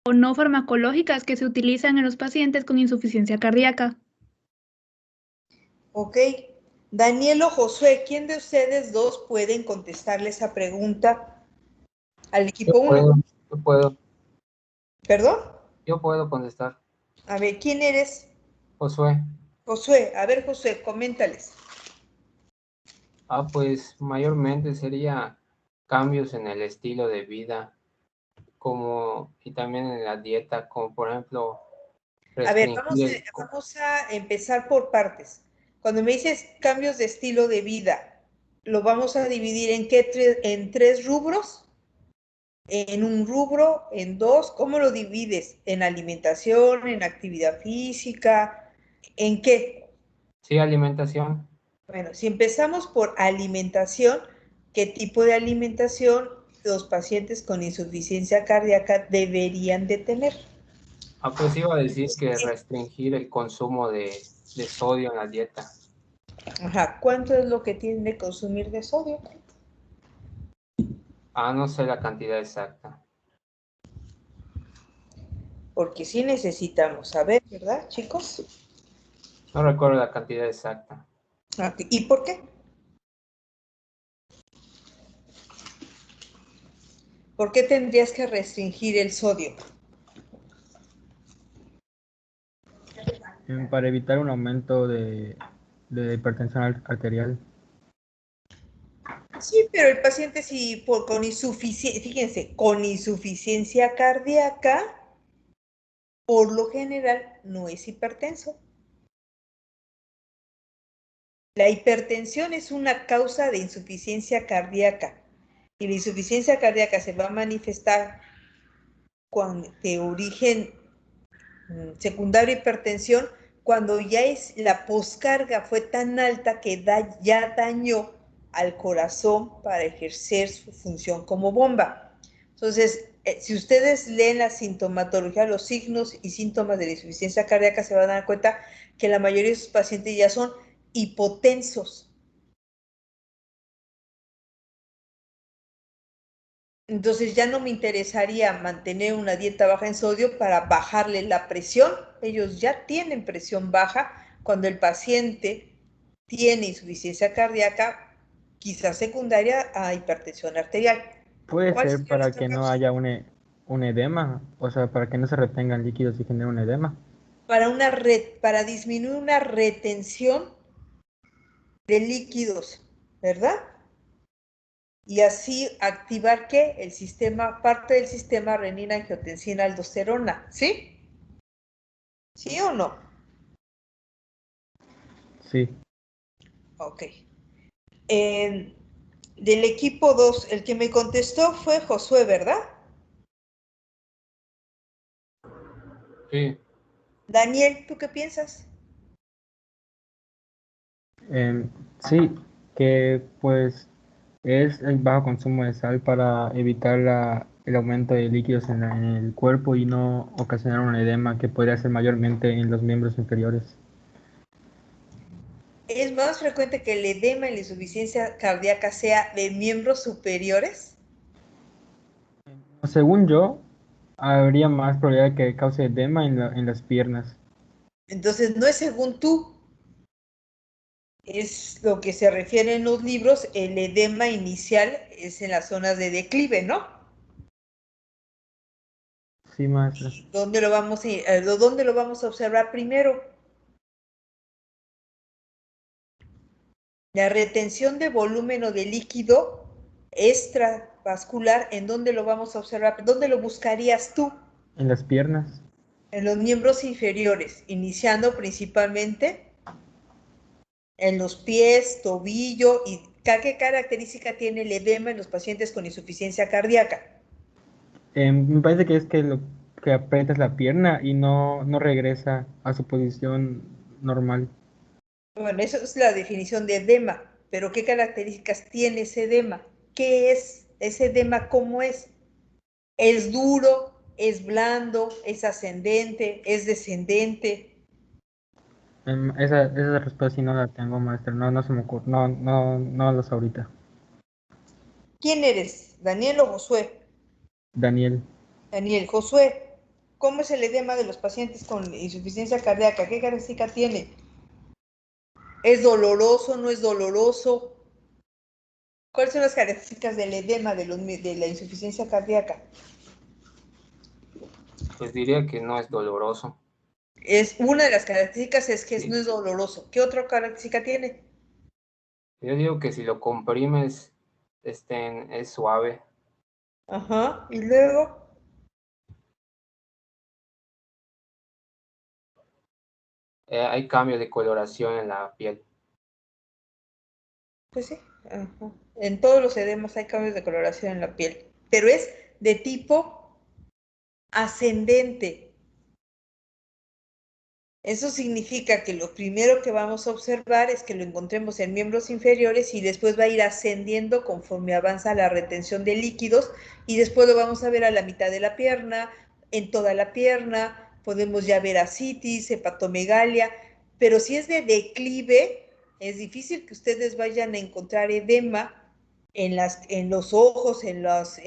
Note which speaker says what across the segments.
Speaker 1: o no farmacológicas que se utilizan en los pacientes con insuficiencia cardíaca.
Speaker 2: Ok. Daniel o Josué, ¿quién de ustedes dos pueden contestarle esa pregunta al equipo 1?
Speaker 3: Yo puedo.
Speaker 2: ¿Perdón?
Speaker 3: Yo puedo contestar.
Speaker 2: A ver, ¿quién eres?
Speaker 3: Josué.
Speaker 2: Josué. A ver, Josué, coméntales.
Speaker 3: Pues mayormente sería cambios en el estilo de vida, y también en la dieta, como por ejemplo
Speaker 2: A ver,
Speaker 3: restringir
Speaker 2: vamos a empezar por partes. Cuando me dices cambios de estilo de vida, ¿lo vamos a dividir en 3 rubros? ¿En un rubro? ¿En 2? ¿Cómo lo divides? ¿En alimentación? ¿En actividad física? ¿En qué?
Speaker 3: Sí, alimentación.
Speaker 2: Bueno, si empezamos por alimentación, ¿qué tipo de alimentación los pacientes con insuficiencia cardíaca deberían de tener?
Speaker 3: Pues iba a decir que restringir el consumo de sodio en la dieta.
Speaker 2: Ajá, ¿cuánto es lo que tienen de consumir de sodio?
Speaker 3: No sé la cantidad exacta.
Speaker 2: Porque sí necesitamos saber, ¿verdad, chicos?
Speaker 3: No recuerdo la cantidad exacta.
Speaker 2: ¿Y por qué? ¿Por qué tendrías que restringir el sodio?
Speaker 4: Para evitar un aumento de hipertensión arterial.
Speaker 2: Sí, pero el paciente si con insuficiencia, fíjense, con insuficiencia cardíaca, por lo general no es hipertenso. La hipertensión es una causa de insuficiencia cardíaca y la insuficiencia cardíaca se va a manifestar de origen secundario hipertensión cuando ya la poscarga fue tan alta que ya dañó al corazón para ejercer su función como bomba. Entonces, si ustedes leen la sintomatología, los signos y síntomas de la insuficiencia cardíaca, se van a dar cuenta que la mayoría de sus pacientes ya son hipotensos. Entonces ya no me interesaría mantener una dieta baja en sodio para bajarle la presión. Ellos ya tienen presión baja cuando el paciente tiene insuficiencia cardíaca, quizás secundaria a hipertensión arterial.
Speaker 4: Puede
Speaker 2: ¿Cuál
Speaker 4: ser
Speaker 2: sería
Speaker 4: para
Speaker 2: nuestra
Speaker 4: que no
Speaker 2: causa?
Speaker 4: haya un edema, o sea, para que no se retengan líquidos y genere un edema.
Speaker 2: Para disminuir una retención de líquidos, ¿verdad? Y así activar ¿qué? El sistema, parte del sistema renina-angiotensina-aldosterona, ¿sí? ¿Sí o no?
Speaker 4: Sí.
Speaker 2: Ok. Del equipo 2, el que me contestó fue Josué, ¿verdad?
Speaker 3: Sí.
Speaker 2: Daniel, ¿tú qué piensas?
Speaker 4: Sí, que pues es el bajo consumo de sal para evitar el aumento de líquidos en el cuerpo y no ocasionar un edema que podría ser mayormente en los miembros inferiores.
Speaker 2: ¿Es más frecuente que el edema y la insuficiencia cardíaca sea de miembros superiores?
Speaker 4: Según yo, habría más probabilidad que cause edema en las piernas.
Speaker 2: Entonces, no es según tú, es lo que se refiere en los libros, el edema inicial es en las zonas de declive, ¿no?
Speaker 4: Sí, maestra.
Speaker 2: ¿Y dónde lo vamos a observar primero? La retención de volumen o de líquido extravascular, ¿en dónde lo vamos a observar? ¿Dónde lo buscarías tú?
Speaker 4: En las piernas.
Speaker 2: En los miembros inferiores, iniciando principalmente en los pies, tobillo y ¿qué característica tiene el edema en los pacientes con insuficiencia cardíaca?
Speaker 4: Me parece que es que aprietas la pierna y no regresa a su posición normal.
Speaker 2: Bueno, eso es la definición de edema, pero ¿qué características tiene ese edema? ¿Qué es ese edema? ¿Cómo es? ¿Es duro? ¿Es blando? ¿Es ascendente? ¿Es descendente?
Speaker 4: Esa respuesta sí no la tengo, maestra. No se me ocurre. No lo sé ahorita.
Speaker 2: ¿Quién eres? ¿Daniel o Josué?
Speaker 4: Daniel.
Speaker 2: Daniel, Josué. ¿Cómo es el edema de los pacientes con insuficiencia cardíaca? ¿Qué característica tiene? ¿Es doloroso? ¿No es doloroso? ¿Cuáles son las características del edema de la insuficiencia cardíaca?
Speaker 3: Pues diría que no es doloroso.
Speaker 2: Es una de las características es que
Speaker 3: Sí.
Speaker 2: no es doloroso. ¿Qué otra característica tiene?
Speaker 3: Yo digo que si lo comprimes, es suave.
Speaker 2: Ajá, y luego,
Speaker 3: Hay cambio de coloración en la piel.
Speaker 2: pues sí, ajá. En todos los edemas hay cambios de coloración en la piel, pero es de tipo ascendente. Eso significa que lo primero que vamos a observar es que lo encontremos en miembros inferiores y después va a ir ascendiendo conforme avanza la retención de líquidos y después lo vamos a ver a la mitad de la pierna, en toda la pierna, podemos ya ver ascitis, hepatomegalia, pero si es de declive, es difícil que ustedes vayan a encontrar edema en los ojos, en las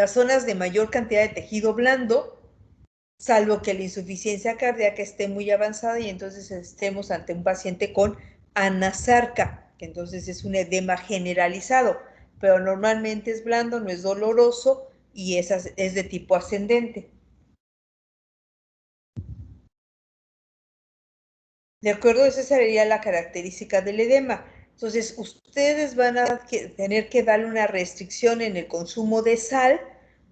Speaker 2: zonas de mayor cantidad de tejido blando, salvo que la insuficiencia cardíaca esté muy avanzada y entonces estemos ante un paciente con anasarca, que entonces es un edema generalizado, pero normalmente es blando, no es doloroso y es de tipo ascendente. ¿De acuerdo? Esa sería la característica del edema. Entonces, ustedes van a tener que darle una restricción en el consumo de sal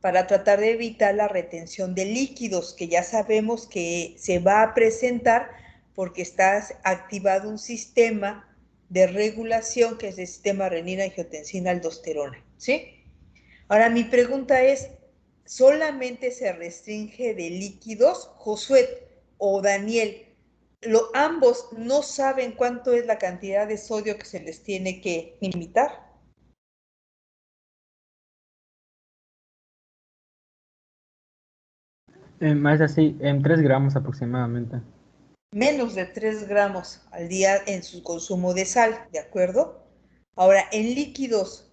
Speaker 2: para tratar de evitar la retención de líquidos, que ya sabemos que se va a presentar porque está activado un sistema de regulación que es el sistema renina-angiotensina-aldosterona, ¿sí? Ahora, mi pregunta es, ¿solamente se restringe de líquidos? Josué o Daniel, ambos no saben cuánto es la cantidad de sodio que se les tiene que limitar.
Speaker 4: Más así, en 3 gramos aproximadamente.
Speaker 2: Menos de 3 gramos al día en su consumo de sal, ¿de acuerdo? Ahora, en líquidos,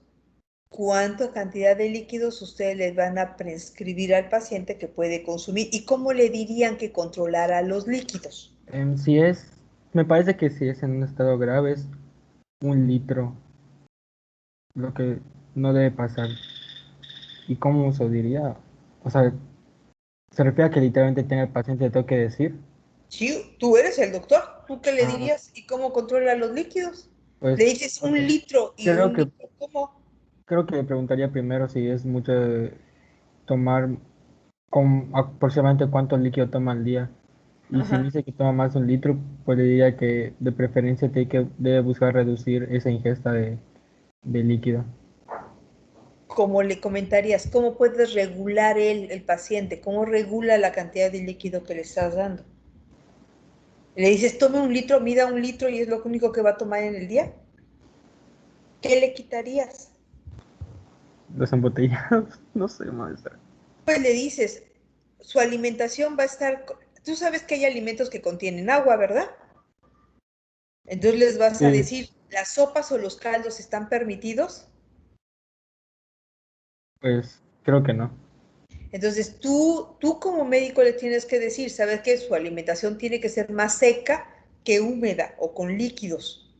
Speaker 2: ¿cuánta cantidad de líquidos ustedes les van a prescribir al paciente que puede consumir? ¿Y cómo le dirían que controlara los líquidos?
Speaker 4: Si es, me parece que si es en un estado grave es 1 litro, lo que no debe pasar. ¿Y cómo se diría? O sea, se refiere a que literalmente tenga el paciente, le tengo que decir.
Speaker 2: Sí, tú eres el doctor, ¿tú qué le
Speaker 4: Ah,
Speaker 2: dirías? ¿Y cómo controla los líquidos? Le
Speaker 4: pues
Speaker 2: dices 1 litro y
Speaker 4: creo
Speaker 2: 1 litro, ¿cómo?
Speaker 4: que le preguntaría primero si es mucho de tomar aproximadamente cuánto líquido toma al día. Y si me
Speaker 2: Ajá.
Speaker 4: dice que toma más de 1 litro, pues le diría que de preferencia debe buscar reducir esa ingesta de líquido.
Speaker 2: ¿Cómo le comentarías? ¿Cómo puedes regular el paciente? ¿Cómo regula la cantidad de líquido que le estás dando? Le dices, tome 1 litro, mida 1 litro y es lo único que va a tomar en el día. ¿Qué le quitarías?
Speaker 4: Los embotellados, no sé, maestra.
Speaker 2: Pues le dices, su alimentación va a estar, tú sabes que hay alimentos que contienen agua, ¿verdad? Entonces les vas a
Speaker 4: Sí,
Speaker 2: decir, ¿las sopas o los caldos están permitidos?
Speaker 4: pues creo que no.
Speaker 2: Entonces tú como médico le tienes que decir, ¿sabes qué? Su alimentación tiene que ser más seca que húmeda o con líquidos.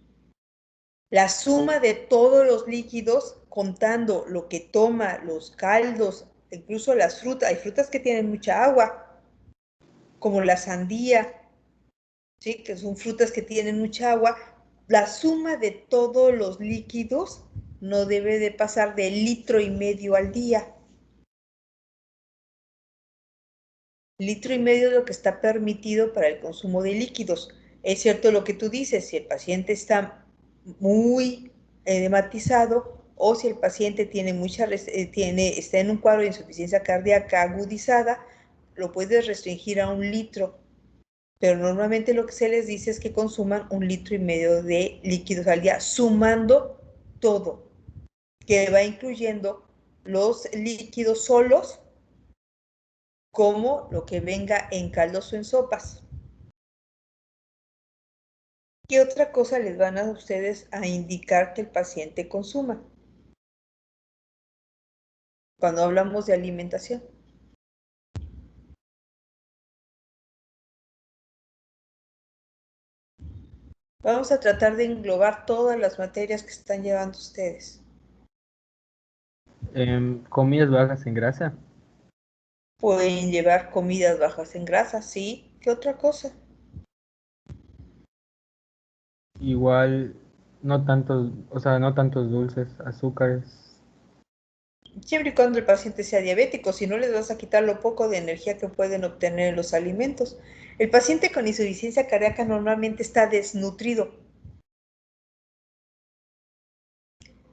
Speaker 2: La suma de todos los líquidos, contando lo que toma, los caldos, incluso las frutas, hay frutas que tienen mucha agua, como la sandía, ¿sí? Que son frutas que tienen mucha agua. La suma de todos los líquidos no debe de pasar de 1,5 litros al día. 1,5 litros es lo que está permitido para el consumo de líquidos. Es cierto lo que tú dices, si el paciente está muy edematizado o si el paciente está en un cuadro de insuficiencia cardíaca agudizada, lo puedes restringir a 1 litro, pero normalmente lo que se les dice es que consuman 1,5 litros de líquidos al día, sumando todo, que va incluyendo los líquidos solos, como lo que venga en caldos o en sopas. ¿Qué otra cosa les van a ustedes a indicar que el paciente consuma cuando hablamos de alimentación? Vamos a tratar de englobar todas las materias que están llevando ustedes.
Speaker 4: Comidas bajas en grasa.
Speaker 2: Pueden llevar comidas bajas en grasa, ¿sí? ¿Qué otra cosa?
Speaker 4: Igual, no tantos, o sea, no tantos dulces, azúcares.
Speaker 2: Siempre y cuando el paciente sea diabético, si no les vas a quitar lo poco de energía que pueden obtener en los alimentos. El paciente con insuficiencia cardíaca normalmente está desnutrido,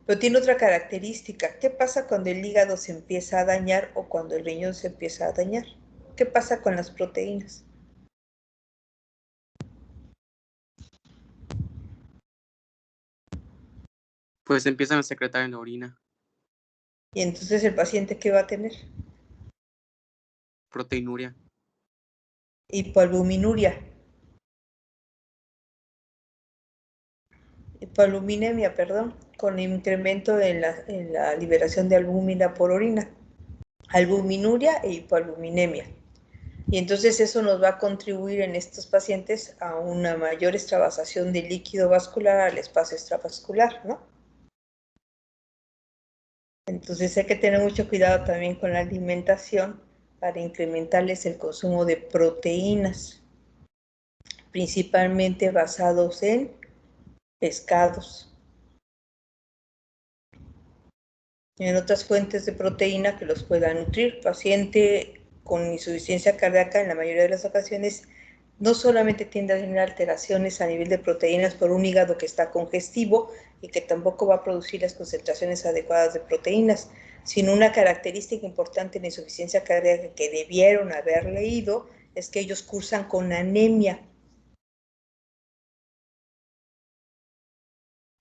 Speaker 2: pero tiene otra característica. ¿Qué pasa cuando el hígado se empieza a dañar o cuando el riñón se empieza a dañar? ¿Qué pasa con las proteínas?
Speaker 5: Pues empiezan a secretar en la orina.
Speaker 2: Y entonces el paciente, ¿qué va a tener?
Speaker 5: Proteinuria.
Speaker 2: Hipoalbuminuria. Hipoaluminemia, perdón, con incremento en la liberación de albúmina por orina. Albuminuria e hipoalbuminemia. Y entonces eso nos va a contribuir en estos pacientes a una mayor extravasación de líquido vascular al espacio extravascular, ¿no? Entonces hay que tener mucho cuidado también con la alimentación para incrementarles el consumo de proteínas, principalmente basados en pescados, en otras fuentes de proteína que los puedan nutrir. Paciente con insuficiencia cardíaca en la mayoría de las ocasiones no solamente tiende a tener alteraciones a nivel de proteínas por un hígado que está congestivo y que tampoco va a producir las concentraciones adecuadas de proteínas, sino una característica importante en la insuficiencia cardíaca que debieron haber leído es que ellos cursan con anemia.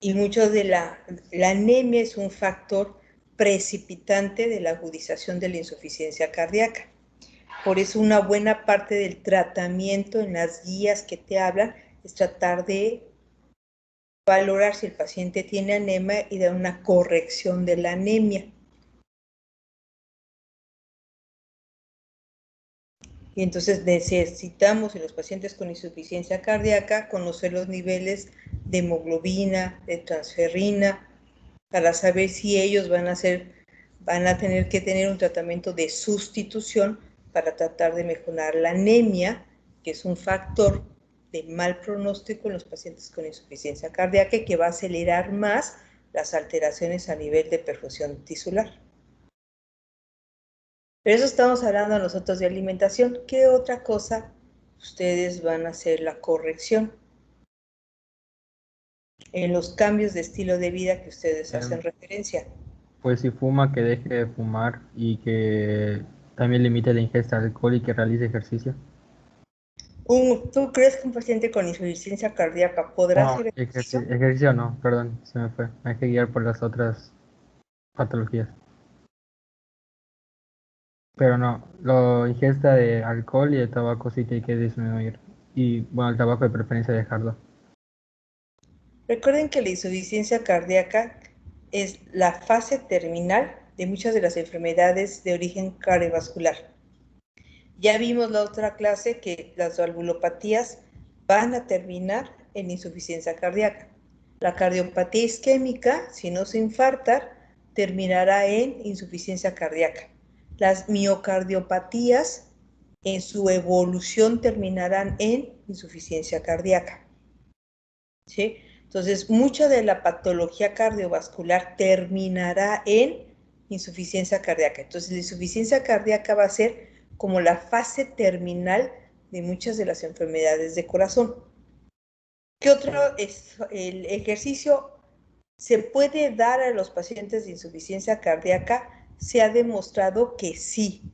Speaker 2: Y mucho de la anemia es un factor precipitante de la agudización de la insuficiencia cardíaca. Por eso una buena parte del tratamiento en las guías que te hablan es tratar de valorar si el paciente tiene anemia y dar una corrección de la anemia. Y entonces necesitamos en los pacientes con insuficiencia cardíaca conocer los niveles de hemoglobina, de transferrina, para saber si ellos van a tener que tener un tratamiento de sustitución para tratar de mejorar la anemia, que es un factor de mal pronóstico en los pacientes con insuficiencia cardíaca y que va a acelerar más las alteraciones a nivel de perfusión tisular. Pero eso estamos hablando nosotros de alimentación. ¿Qué otra cosa ustedes van a hacer la corrección en los cambios de estilo de vida que ustedes hacen referencia?
Speaker 4: Pues si fuma, que deje de fumar y que también limite la ingesta de alcohol y que realice ejercicio.
Speaker 2: ¿Tú crees que un paciente con insuficiencia cardíaca podrá
Speaker 4: No,
Speaker 2: hacer ejercicio?
Speaker 4: ejercicio no, perdón, se me fue. Hay que guiar por las otras patologías. Pero no, la ingesta de alcohol y de tabaco sí que hay que disminuir. Y bueno, el tabaco de preferencia dejarlo.
Speaker 2: Recuerden que la insuficiencia cardíaca es la fase terminal de muchas de las enfermedades de origen cardiovascular. Ya vimos la otra clase que las valvulopatías van a terminar en insuficiencia cardíaca. La cardiopatía isquémica, si no se infarta, terminará en insuficiencia cardíaca. Las miocardiopatías en su evolución terminarán en insuficiencia cardíaca. ¿Sí? Entonces, mucha de la patología cardiovascular terminará en insuficiencia cardíaca. Entonces, la insuficiencia cardíaca va a ser como la fase terminal de muchas de las enfermedades de corazón. ¿Qué otro es el ejercicio? ¿Se puede dar a los pacientes de insuficiencia cardíaca? Se ha demostrado que sí,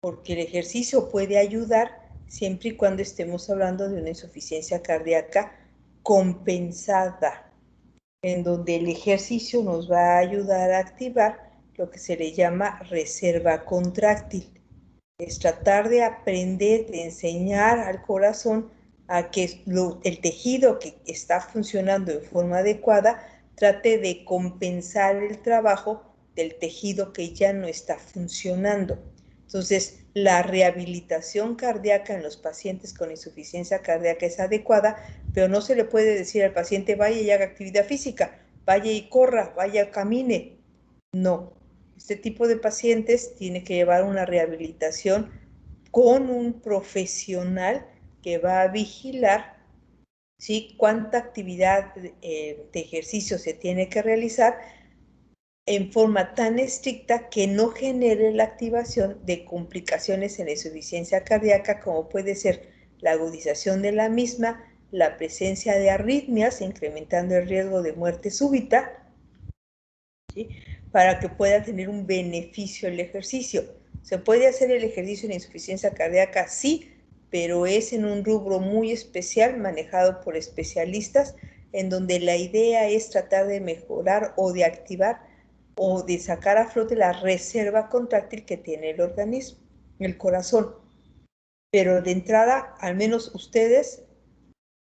Speaker 2: porque el ejercicio puede ayudar siempre y cuando estemos hablando de una insuficiencia cardíaca compensada, en donde el ejercicio nos va a ayudar a activar lo que se le llama reserva contráctil. Es tratar de aprender, de enseñar al corazón a que el tejido que está funcionando en forma adecuada trate de compensar el trabajo del tejido que ya no está funcionando. Entonces, la rehabilitación cardíaca en los pacientes con insuficiencia cardíaca es adecuada, pero no se le puede decir al paciente vaya y haga actividad física, vaya y corra, vaya, camine. No, este tipo de pacientes tiene que llevar una rehabilitación con un profesional que va a vigilar, ¿sí?, cuánta actividad de ejercicio se tiene que realizar en forma tan estricta que no genere la activación de complicaciones en la insuficiencia cardíaca, como puede ser la agudización de la misma, la presencia de arritmias, incrementando el riesgo de muerte súbita, ¿sí?, para que pueda tener un beneficio el ejercicio. ¿Se puede hacer el ejercicio en insuficiencia cardíaca? Sí, pero es en un rubro muy especial, manejado por especialistas, en donde la idea es tratar de mejorar o de activar o de sacar a flote la reserva contráctil que tiene el organismo, el corazón. Pero de entrada, al menos ustedes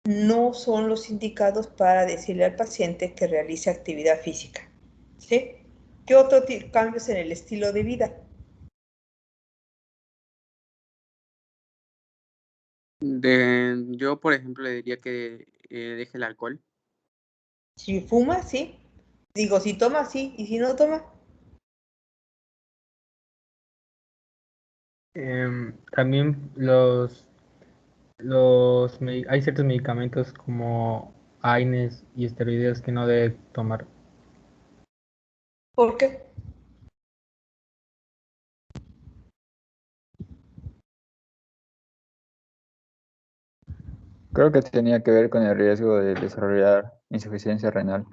Speaker 2: no son los indicados para decirle al paciente que realice actividad física, ¿sí? ¿Qué otro cambios en el estilo de vida?
Speaker 5: Yo, por ejemplo, le diría que deje el alcohol.
Speaker 2: Si fuma, sí. Digo, si toma, sí. Y si no toma,
Speaker 4: También hay ciertos medicamentos como AINES y esteroides que no debe tomar.
Speaker 2: ¿por qué?
Speaker 6: Creo que tenía que ver con el riesgo de desarrollar insuficiencia renal.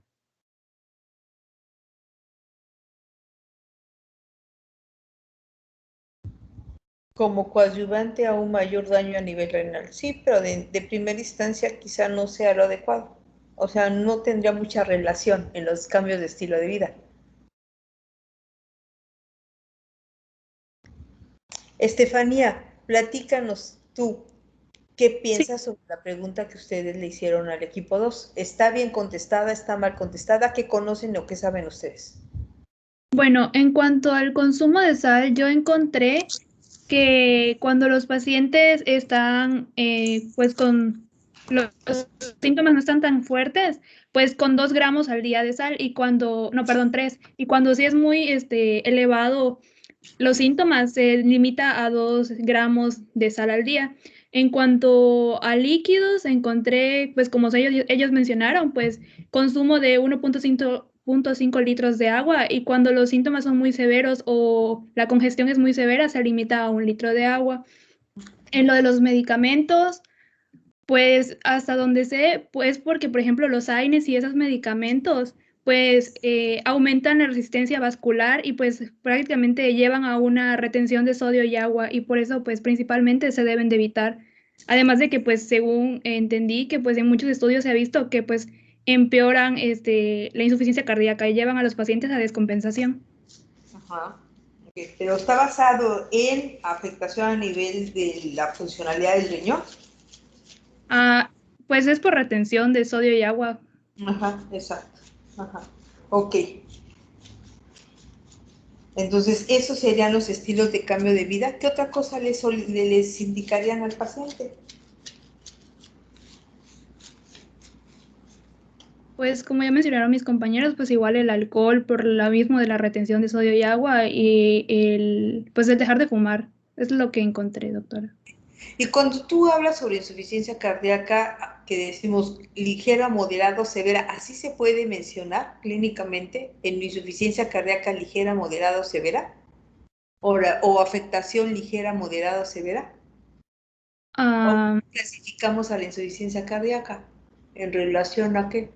Speaker 2: Como coadyuvante a un mayor daño a nivel renal. Sí, pero de primera instancia quizá no sea lo adecuado. O sea, no tendría mucha relación en los cambios de estilo de vida. Estefanía, platícanos tú, ¿qué
Speaker 1: Sí.
Speaker 2: piensas sobre la pregunta que ustedes le hicieron al equipo 2? ¿Está bien contestada? ¿Está mal contestada? ¿Qué conocen o qué saben ustedes?
Speaker 1: Bueno, en cuanto al consumo de sal, yo encontré que cuando los pacientes están pues con los síntomas no están tan fuertes, pues con 2 gramos al día de sal y cuando, no, perdón, 3, y cuando sí es muy elevado los síntomas, se limita a 2 gramos de sal al día. En cuanto a líquidos, encontré, pues como ellos mencionaron, pues consumo de 1.5 litros de agua y cuando los síntomas son muy severos o la congestión es muy severa, se limita a 1 litro de agua. En lo de los medicamentos, pues hasta donde sé, pues porque por ejemplo los AINES y esos medicamentos, pues aumentan la resistencia vascular y pues prácticamente llevan a una retención de sodio y agua y por eso pues principalmente se deben de evitar. Además de que pues según entendí que pues en muchos estudios se ha visto que pues empeoran la insuficiencia cardíaca y llevan a los pacientes a descompensación.
Speaker 2: Ajá. Okay. Pero está basado en afectación a nivel de la funcionalidad del riñón.
Speaker 1: Ah, pues es por retención de sodio y agua.
Speaker 2: Ajá, exacto. Ajá. Ok. Entonces, esos serían los estilos de cambio de vida. ¿Qué otra cosa les indicarían al paciente?
Speaker 1: Pues como ya mencionaron mis compañeros, pues igual el alcohol por lo mismo de la retención de sodio y agua y pues el dejar de fumar. Es lo que encontré, doctora.
Speaker 2: Y cuando tú hablas sobre insuficiencia cardíaca, que decimos ligera, moderada, severa, ¿así se puede mencionar clínicamente en insuficiencia cardíaca ligera, moderada o severa? ¿O afectación ligera, moderada o severa? ¿O
Speaker 1: Ah,
Speaker 2: clasificamos a la insuficiencia cardíaca en relación a qué?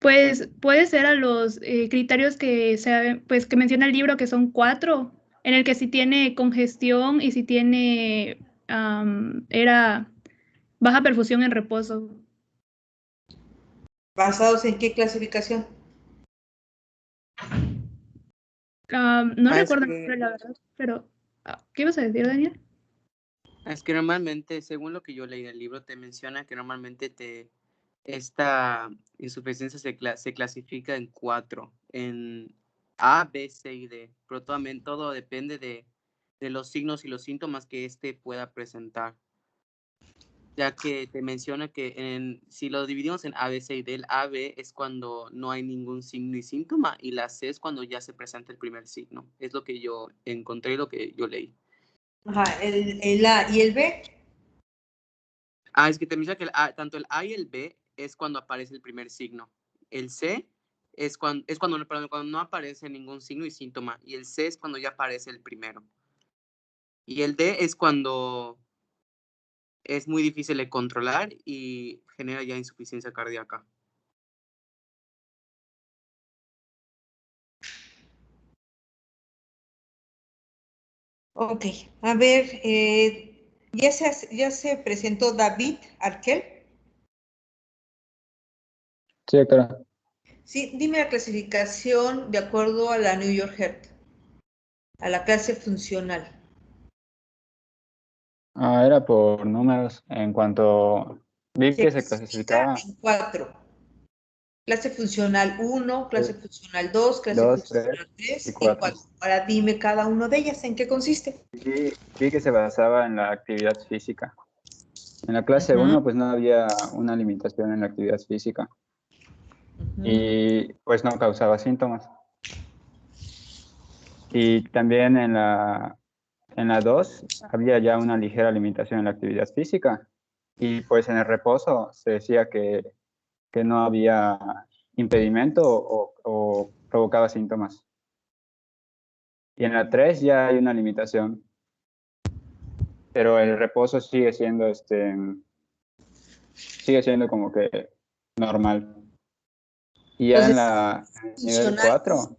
Speaker 1: pues puede ser a los criterios pues, que menciona el libro, que son 4, en el que si tiene congestión y si tiene era baja perfusión en reposo.
Speaker 2: ¿Basados en qué clasificación?
Speaker 1: No
Speaker 5: Es
Speaker 1: recuerdo el
Speaker 5: que,
Speaker 1: nombre, la verdad, pero ¿qué ibas a decir, Daniel?
Speaker 5: es que normalmente, según lo que yo leí del libro, te menciona que normalmente esta insuficiencia se clasifica en 4, en A, B, C y D. Pero todo depende de los signos y los síntomas que éste pueda presentar. Ya que te menciona que si lo dividimos en A, B, C y D, el A, B es cuando no hay ningún signo y síntoma, y la C es cuando ya se presenta el primer signo. Es lo que yo encontré, lo que yo leí.
Speaker 2: Ajá, el A y el B.
Speaker 5: Es que te menciona que tanto el A y el B es cuando aparece el primer signo. El C es cuando no aparece ningún signo y síntoma. Y el C es cuando ya aparece el primero. Y el D es cuando es muy difícil de controlar y genera ya insuficiencia cardíaca.
Speaker 2: Ok, a ver, ya se presentó David Arquel.
Speaker 6: Sí, doctora.
Speaker 2: Sí, dime la clasificación de acuerdo a la New York Heart, a la clase funcional.
Speaker 6: Era por números. En cuanto vi que se
Speaker 2: clasifica
Speaker 6: clasificaba
Speaker 2: en 4. Clase funcional 1, clase
Speaker 6: eh,
Speaker 2: funcional 2, clase
Speaker 6: 2, 3
Speaker 2: funcional
Speaker 6: y
Speaker 2: 3 y
Speaker 6: 4.
Speaker 2: 4. Ahora dime cada uno de ellas, ¿en qué consiste?
Speaker 6: Vi que se basaba en la actividad física. En la clase 1 pues no había una limitación en la actividad física y pues no causaba síntomas. Y también en la 2 había ya una ligera limitación en la actividad física y pues en el reposo se decía que no había impedimento o provocaba síntomas. Y en la 3 ya hay una limitación, pero el reposo sigue siendo como que normal. Y ya en
Speaker 2: Entonces,
Speaker 6: el nivel
Speaker 2: funcional.
Speaker 6: 4,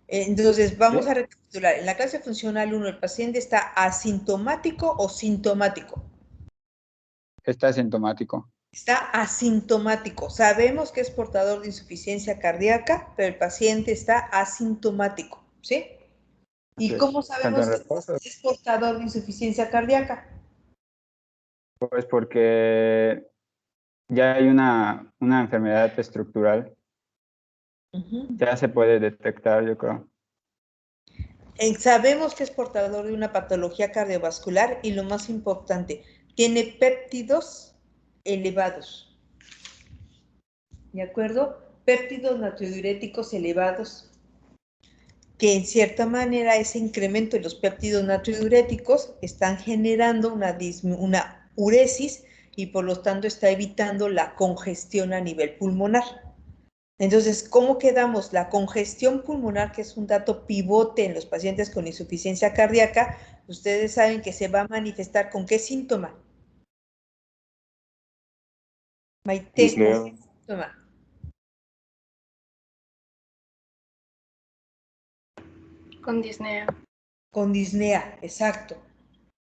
Speaker 2: Entonces, vamos
Speaker 6: ¿sí?
Speaker 2: a recapitular. En la clase funcional 1, ¿el paciente está asintomático o sintomático?
Speaker 6: Está asintomático.
Speaker 2: Está asintomático. Sabemos que es portador de insuficiencia cardíaca, pero el paciente está asintomático, ¿sí? ¿Y cómo
Speaker 6: Tanto
Speaker 2: sabemos
Speaker 6: en
Speaker 2: que
Speaker 6: reposo,
Speaker 2: es portador de insuficiencia cardíaca?
Speaker 6: pues porque ya hay una enfermedad estructural, ya se puede detectar, yo creo.
Speaker 2: Sabemos que es portador de una patología cardiovascular y lo más importante, tiene péptidos elevados. ¿De acuerdo? Péptidos natriuréticos elevados, que en cierta manera ese incremento de los péptidos natriuréticos están generando una uresis y por lo tanto está evitando la congestión a nivel pulmonar. Entonces, ¿cómo quedamos? La congestión pulmonar, que es un dato pivote en los pacientes con insuficiencia cardíaca, ustedes saben que se va a manifestar ¿con qué síntoma? Maite, ¿con qué síntoma?
Speaker 7: Con disnea.
Speaker 2: Con disnea, exacto.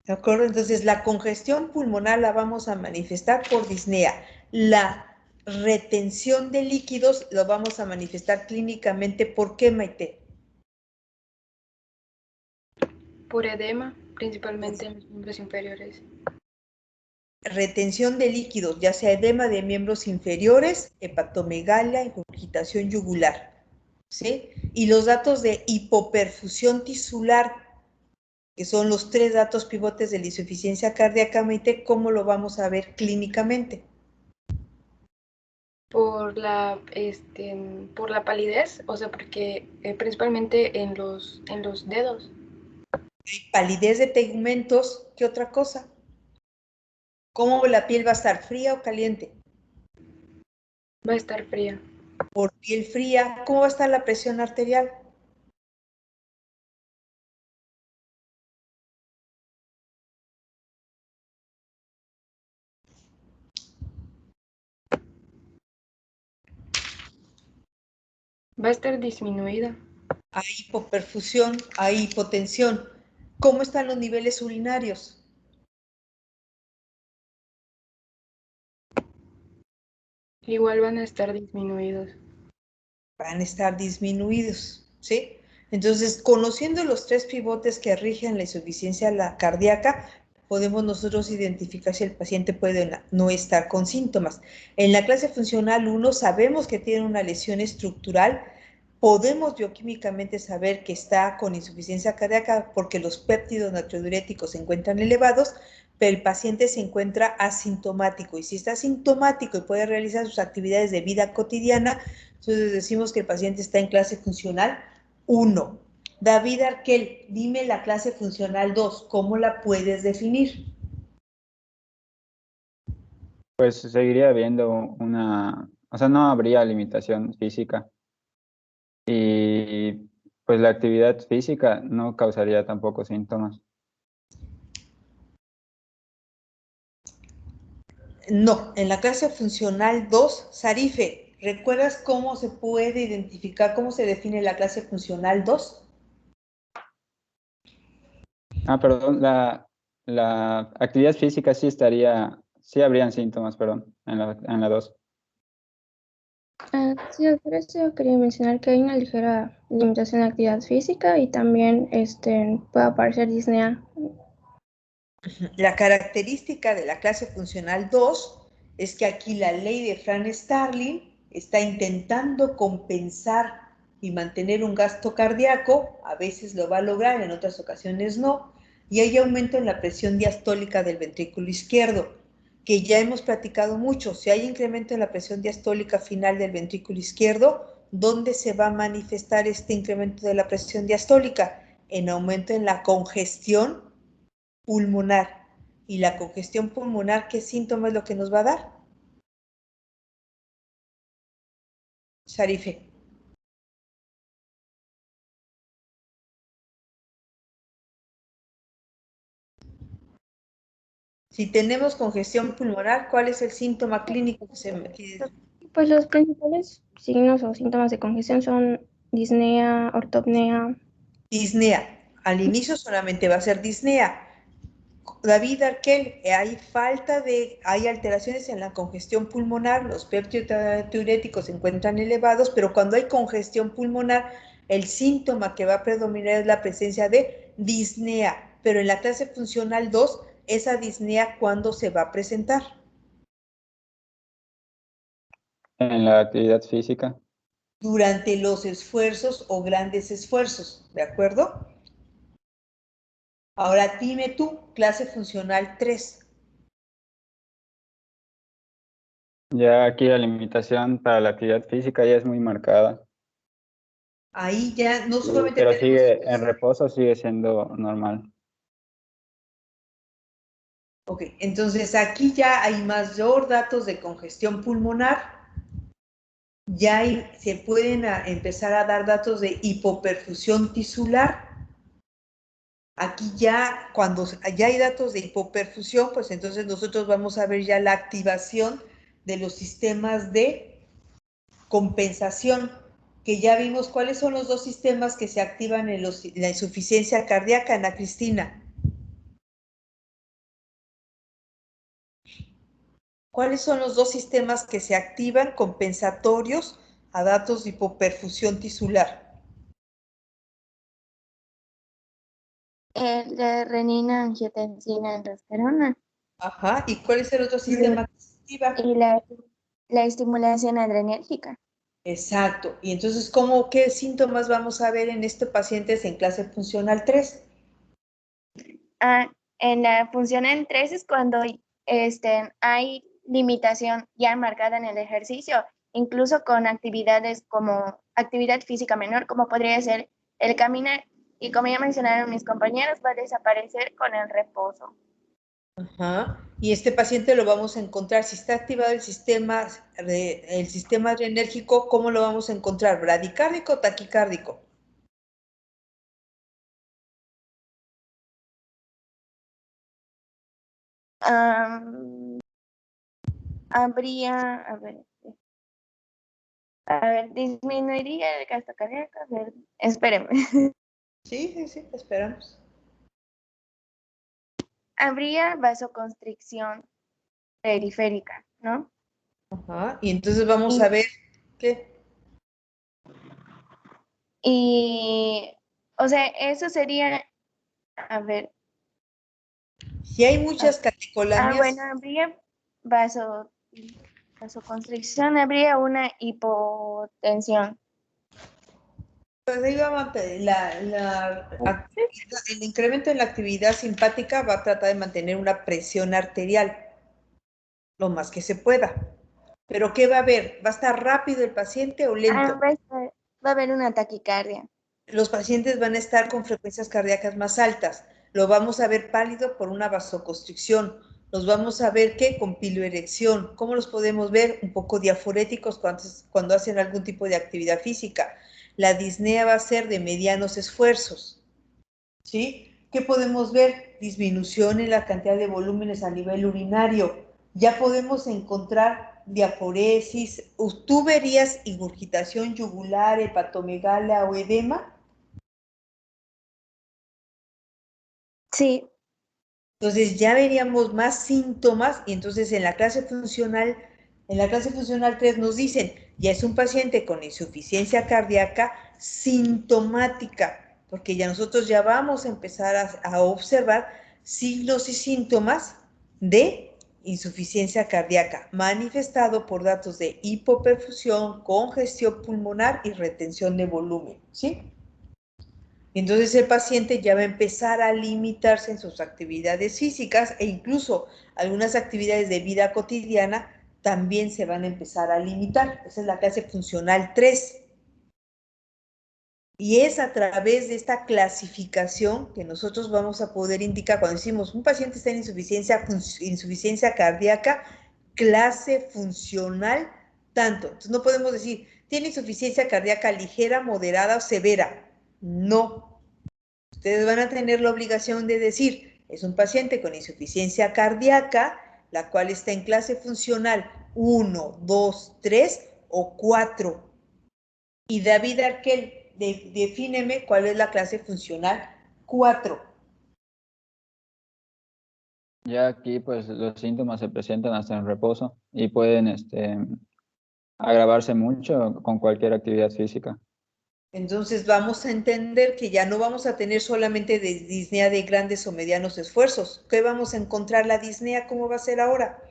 Speaker 2: ¿De acuerdo? Entonces, la congestión pulmonar la vamos a manifestar por disnea. La retención de líquidos lo vamos a manifestar clínicamente. ¿Por qué, Maite?
Speaker 7: Por edema, principalmente en los miembros inferiores.
Speaker 2: Retención de líquidos, ya sea edema de miembros inferiores, hepatomegalia, ingurgitación yugular, ¿sí? Y los datos de hipoperfusión tisular, que son los 3 datos pivotes de la insuficiencia cardíaca, Maite, ¿cómo lo vamos a ver clínicamente?
Speaker 7: Por la palidez, o sea, porque principalmente en los dedos.
Speaker 2: Palidez de tegmentos, ¿qué otra cosa? ¿Cómo la piel va a estar, fría o caliente?
Speaker 7: Va a estar fría.
Speaker 2: Por piel fría, ¿cómo va a estar la presión arterial?
Speaker 7: Va a estar disminuida.
Speaker 2: Hay hipoperfusión, hay hipotensión. ¿Cómo están los niveles urinarios?
Speaker 7: Igual van a estar disminuidos.
Speaker 2: Van a estar disminuidos, ¿sí? Entonces, conociendo los 3 pivotes que rigen la insuficiencia cardíaca, podemos nosotros identificar si el paciente puede no estar con síntomas. En la clase funcional 1 sabemos que tiene una lesión estructural, Podemos bioquímicamente saber que está con insuficiencia cardíaca porque los péptidos natriuréticos se encuentran elevados, pero el paciente se encuentra asintomático. Y si está asintomático y puede realizar sus actividades de vida cotidiana, entonces decimos que el paciente está en clase funcional 1. David Arquel, dime la clase funcional 2, ¿cómo la puedes definir?
Speaker 6: Pues seguiría habiendo una, o sea, no habría limitación física. Y pues la actividad física no causaría tampoco síntomas.
Speaker 2: No, en la clase funcional 2, Sarife, ¿recuerdas cómo se puede identificar, cómo se define la clase funcional 2?
Speaker 6: Ah, perdón, la actividad física sí estaría, sí habrían síntomas, perdón, en la 2.
Speaker 7: Sí, por eso quería mencionar que hay una ligera limitación de actividad física y también puede aparecer disnea.
Speaker 2: La característica de la clase funcional 2 es que aquí la ley de Fran Starling está intentando compensar y mantener un gasto cardíaco, a veces lo va a lograr, en otras ocasiones no, y hay aumento en la presión diastólica del ventrículo izquierdo, que ya hemos platicado mucho. Si hay incremento en la presión diastólica final del ventrículo izquierdo, ¿dónde se va a manifestar este incremento de la presión diastólica? En aumento en la congestión pulmonar. ¿Y la congestión pulmonar qué síntoma es lo que nos va a dar? Sharife. Si tenemos congestión pulmonar, ¿cuál es el síntoma clínico que
Speaker 7: Pues los principales signos o síntomas de congestión son disnea, ortopnea.
Speaker 2: disnea? Al inicio solamente va a ser disnea. David Arquel, hay alteraciones en la congestión pulmonar, los péptidos se encuentran elevados, pero cuando hay congestión pulmonar, el síntoma que va a predominar es la presencia de disnea, pero en la clase funcional 2, esa disnea, ¿cuándo se va a presentar?
Speaker 6: En la actividad física.
Speaker 2: Durante los esfuerzos o grandes esfuerzos, ¿de acuerdo? Ahora dime tú, clase funcional 3.
Speaker 6: Ya aquí la limitación para la actividad física ya es muy marcada.
Speaker 2: Ahí ya no solamente
Speaker 6: Pero
Speaker 2: tenemos
Speaker 6: sigue, en reposo sigue siendo normal.
Speaker 2: Ok, entonces aquí ya hay mayor datos de congestión pulmonar, se pueden empezar a dar datos de hipoperfusión tisular. Aquí ya, cuando ya hay datos de hipoperfusión, pues entonces nosotros vamos a ver ya la activación de los sistemas de compensación, que ya vimos cuáles son los dos sistemas que se activan en la insuficiencia cardíaca, Ana Cristina. ¿Cuáles son los dos sistemas que se activan compensatorios a datos de hipoperfusión tisular?
Speaker 7: El de renina, angiotensina, aldosterona.
Speaker 2: Ajá, ¿y cuál es el otro sistema que se activa?
Speaker 7: Y la estimulación adrenérgica.
Speaker 2: Exacto, y entonces, ¿qué síntomas vamos a ver en estos pacientes en clase funcional 3?
Speaker 7: En la funcional 3 es cuando hay limitación ya marcada en el ejercicio, incluso con actividades como actividad física menor, como podría ser el caminar, y como ya mencionaron mis compañeros, va a desaparecer con el reposo.
Speaker 2: Ajá, y este paciente lo vamos a encontrar, si está activado el sistema adrenérgico, ¿cómo lo vamos a encontrar? ¿Bradicárdico o taquicárdico?
Speaker 7: Habría, a ver, disminuiría el gasto cardíaco, a ver, espérenme.
Speaker 2: Sí, esperamos.
Speaker 7: Habría vasoconstricción periférica, ¿no?
Speaker 2: Ajá, y entonces vamos a ver qué.
Speaker 7: Y, o sea, eso sería, a ver.
Speaker 2: Si hay muchas catecolamias.
Speaker 7: Bueno, habría vasoconstricción, habría una hipotensión.
Speaker 2: Pues ahí va el incremento en la actividad simpática va a tratar de mantener una presión arterial lo más que se pueda. ¿Pero qué va a haber? ¿Va a estar rápido el paciente o lento?
Speaker 7: Va a haber una taquicardia.
Speaker 2: Los pacientes van a estar con frecuencias cardíacas más altas. Lo vamos a ver pálido por una vasoconstricción. Los vamos a ver ¿qué? Con piloerección. ¿Cómo los podemos ver? Un poco diaforéticos cuando hacen algún tipo de actividad física. La disnea va a ser de medianos esfuerzos. ¿Sí? ¿Qué podemos ver? Disminución en la cantidad de volúmenes a nivel urinario. Ya podemos encontrar diaforesis. ¿Tú verías ingurgitación yugular, hepatomegalia o edema?
Speaker 7: Sí.
Speaker 2: Entonces ya veríamos más síntomas y entonces en la clase funcional 3 nos dicen, ya es un paciente con insuficiencia cardíaca sintomática, porque ya nosotros ya vamos a empezar a observar signos y síntomas de insuficiencia cardíaca, manifestado por datos de hipoperfusión, congestión pulmonar y retención de volumen, ¿sí? Entonces el paciente ya va a empezar a limitarse en sus actividades físicas e incluso algunas actividades de vida cotidiana también se van a empezar a limitar. Esa es la clase funcional 3. Y es a través de esta clasificación que nosotros vamos a poder indicar cuando decimos un paciente está en insuficiencia cardíaca, clase funcional tanto. Entonces no podemos decir, tiene insuficiencia cardíaca ligera, moderada o severa. No. Ustedes van a tener la obligación de decir, es un paciente con insuficiencia cardíaca, la cual está en clase funcional 1, 2, 3 o 4. Y David Arquel, defíneme cuál es la clase funcional 4.
Speaker 6: Ya aquí pues los síntomas se presentan hasta en reposo y pueden agravarse mucho con cualquier actividad física.
Speaker 2: Entonces vamos a entender que ya no vamos a tener solamente disnea de grandes o medianos esfuerzos. ¿Qué vamos a encontrar la disnea? ¿Cómo va a ser ahora?